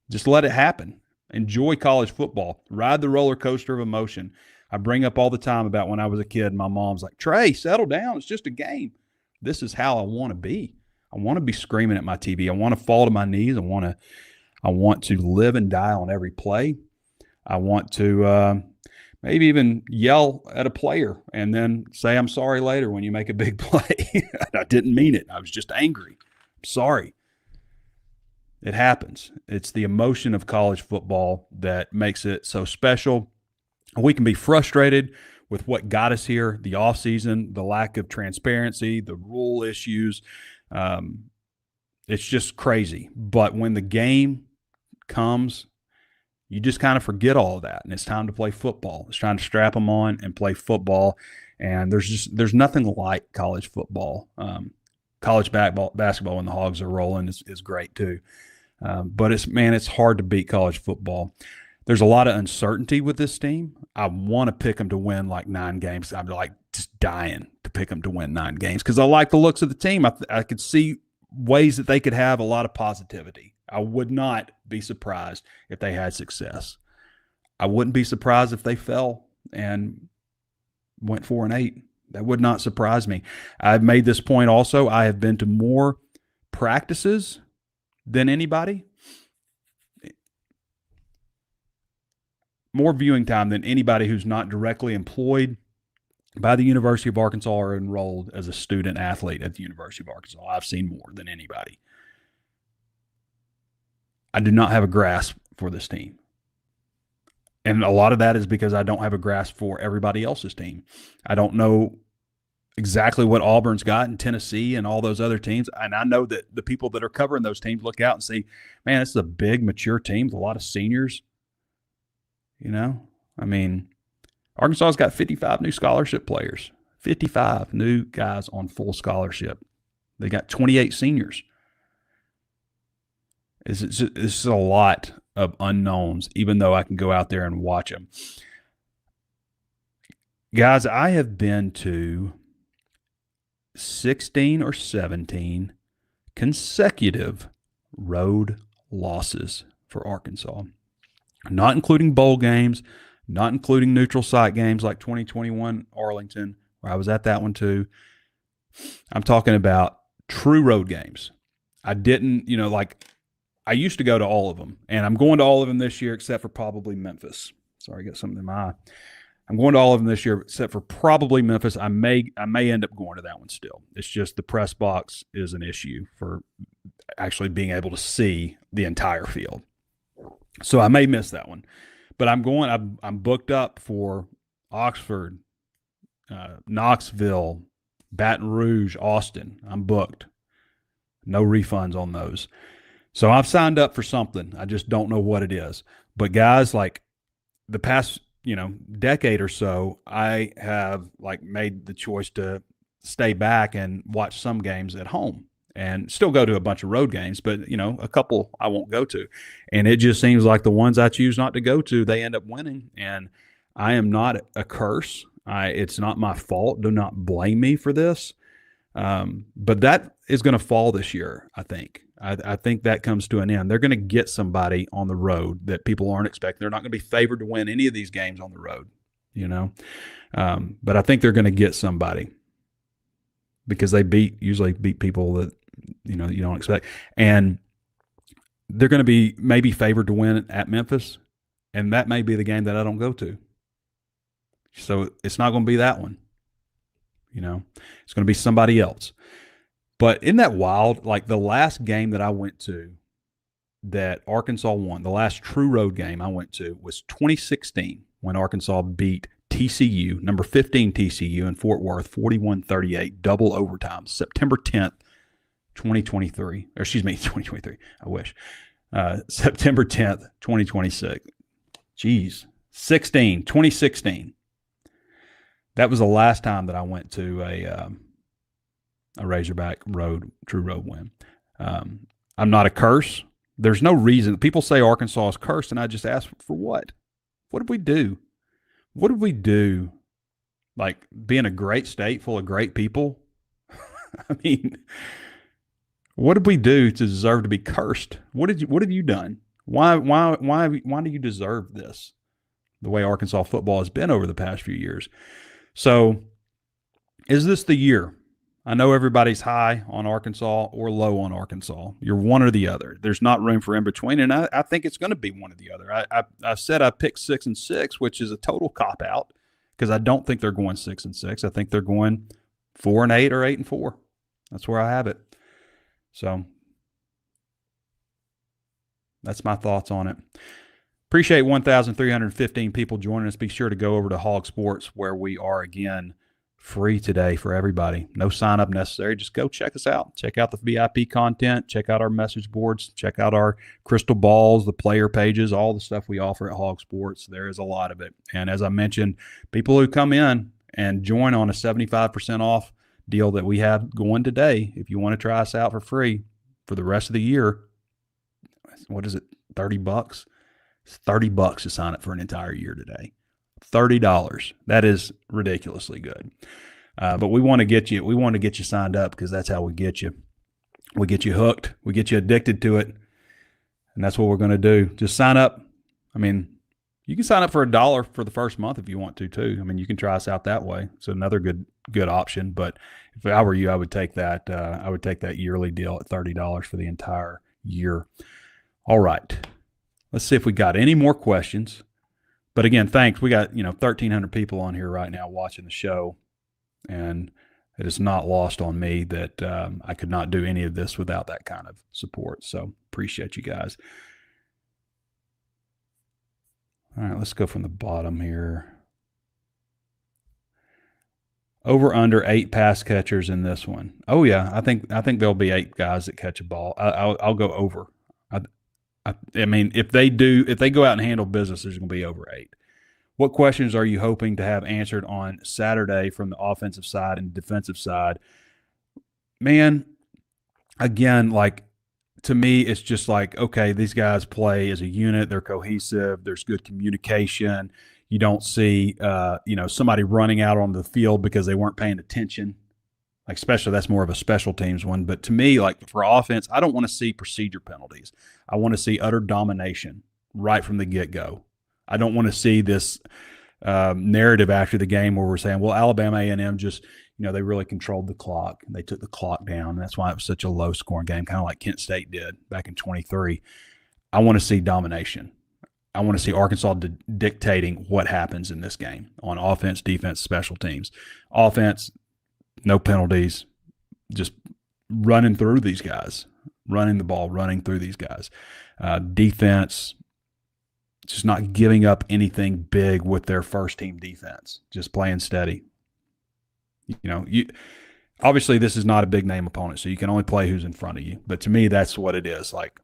Just let it happen. Enjoy college football. Ride the roller coaster of emotion. I bring up all the time about when I was a kid, my mom's like, Trey, settle down. It's just a game. This is how I want to be. I want to be screaming at my TV. I want to fall to my knees. I want to live and die on every play. I want to maybe even yell at a player and then say I'm sorry later when you make a big play. I didn't mean it. I was just angry. I'm sorry. It happens. It's the emotion of college football that makes it so special. We can be frustrated with what got us here, the offseason, the lack of transparency, the rule issues. It's just crazy. But when the game comes, you just kind of forget all of that, and it's time to play football. It's time to strap them on and play football. And there's nothing like college football. College basketball when the Hogs are rolling is great too. But it's hard to beat college football. There's a lot of uncertainty with this team. I want to pick them to win like 9 games. I'm like just dying to pick them to win 9 games because I like the looks of the team. I could see ways that they could have a lot of positivity. I would not be surprised if they had success. I wouldn't be surprised if they fell and went 4-8. That would not surprise me. I've made this point also. I have been to more practices than anybody. More viewing time than anybody who's not directly employed by the University of Arkansas or enrolled as a student athlete at the University of Arkansas. I've seen more than anybody. I do not have a grasp for this team. And a lot of that is because I don't have a grasp for everybody else's team. I don't know exactly what Auburn's got in Tennessee and all those other teams. And I know that the people that are covering those teams look out and see, man, this is a big, mature team with a lot of seniors. You know, I mean, Arkansas's got 55 new scholarship players, 55 new guys on full scholarship. They got 28 seniors. It's a lot of unknowns, even though I can go out there and watch them. Guys, I have been to 16 or 17 consecutive road losses for Arkansas. Not including bowl games, not including neutral site games like 2021 Arlington, where I was at that one too. I'm talking about true road games. I didn't, I used to go to all of them, and I'm going to all of them this year except for probably Memphis. Sorry, I got something in my eye. I'm going to all of them this year except for probably Memphis. I may end up going to that one still. It's just the press box is an issue for actually being able to see the entire field. So I may miss that one. But I'm booked up for Oxford, Knoxville, Baton Rouge, Austin. I'm booked. No refunds on those. So I've signed up for something. I just don't know what it is. But guys, like the past, decade or so, I have made the choice to stay back and watch some games at home and still go to a bunch of road games, but a couple I won't go to. And it just seems like the ones I choose not to go to, they end up winning. And I am not a curse. It's not my fault. Do not blame me for this. But that is going to fall this year, I think. I think that comes to an end. They're going to get somebody on the road that people aren't expecting. They're not going to be favored to win any of these games on the road, But I think they're going to get somebody because they usually beat people that, you don't expect. And they're going to be maybe favored to win at Memphis, and that may be the game that I don't go to. So it's not going to be that one. It's going to be somebody else. But isn't that wild? Like the last game that I went to that Arkansas won, the last true road game I went to was 2016 when Arkansas beat TCU, number 15 TCU in Fort Worth, 41-38, double overtime, September 10th, 2023. Or excuse me, 2023. I wish. September 10th, 2026. Jeez, 2016. That was the last time that I went to a Razorback true road win. I'm not a curse. There's no reason. People say Arkansas is cursed, and I just ask for what? What did we do? What did we do? Like being a great state full of great people? I mean, what did we do to deserve to be cursed? What have you done? Why do you deserve this? The way Arkansas football has been over the past few years. So, is this the year? I know everybody's high on Arkansas or low on Arkansas. You're one or the other. There's not room for in between, and I think it's going to be one or the other. I said I picked 6-6, which is a total cop out because I don't think they're going 6-6. I think they're going 4-8 or 8-4. That's where I have it. So that's my thoughts on it. Appreciate 1,315 people joining us. Be sure to go over to HawgSports where we are again free today for everybody. No sign up necessary. Just go check us out. Check out the VIP content. Check out our message boards. Check out our crystal balls, the player pages, all the stuff we offer at HawgSports. There is a lot of it. And as I mentioned, people who come in and join on a 75% off deal that we have going today, if you want to try us out for free for the rest of the year, what is it, $30? It's $30 to sign up for an entire year today. $30. That is ridiculously good. But we want to get you signed up because that's how we get you. We get you hooked. We get you addicted to it. And that's what we're going to do. Just sign up. I mean, you can sign up for $1 for the first month if you want to too. I mean, you can try us out that way. It's another good option. But if I were you, I would take that. I would take that yearly deal at $30 for the entire year. All right. Let's see if we got any more questions. But again, thanks. We got 1,300 people on here right now watching the show, and it is not lost on me that I could not do any of this without that kind of support. So appreciate you guys. All right, let's go from the bottom here. Over under 8 pass catchers in this one. Oh yeah, I think there'll be 8 guys that catch a ball. I'll go over. I mean, if they go out and handle business, there's going to be over 8. What questions are you hoping to have answered on Saturday from the offensive side and defensive side? Man, again, like to me, it's just like, okay, these guys play as a unit. They're cohesive. There's good communication. You don't see, somebody running out on the field because they weren't paying attention. Like, especially that's more of a special teams one. But to me, like for offense, I don't want to see procedure penalties. I want to see utter domination right from the get-go. I don't want to see this narrative after the game where we're saying, well, Alabama A&M just, they really controlled the clock. They took the clock down. That's why it was such a low-scoring game, kind of like Kent State did back in 23. I want to see domination. I want to see Arkansas dictating what happens in this game on offense, defense, special teams. Offense, no penalties, just running through these guys, running the ball, running through these guys. Defense, just not giving up anything big with their first-team defense, just playing steady. Obviously this is not a big-name opponent, so you can only play who's in front of you. But to me, that's what it is. Like,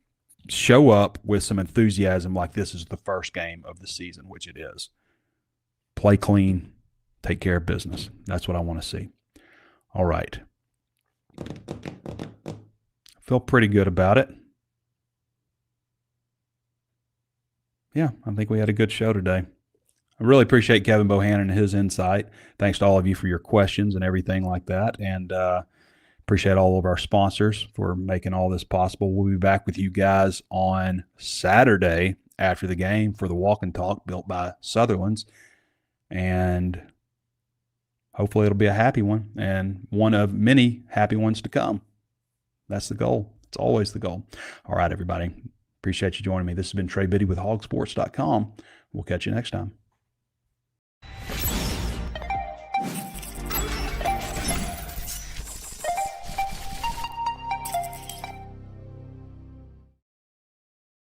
show up with some enthusiasm like this is the first game of the season, which it is. Play clean, take care of business. That's what I want to see. All right. Feel pretty good about it. Yeah, I think we had a good show today. I really appreciate Kevin Bohannon and his insight. Thanks to all of you for your questions and everything like that. And appreciate all of our sponsors for making all this possible. We'll be back with you guys on Saturday after the game for the Walk and Talk built by Sutherland's. And hopefully it'll be a happy one and one of many happy ones to come. That's the goal. It's always the goal. All right, everybody. Appreciate you joining me. This has been Trey Biddy with HawgSports.com. We'll catch you next time.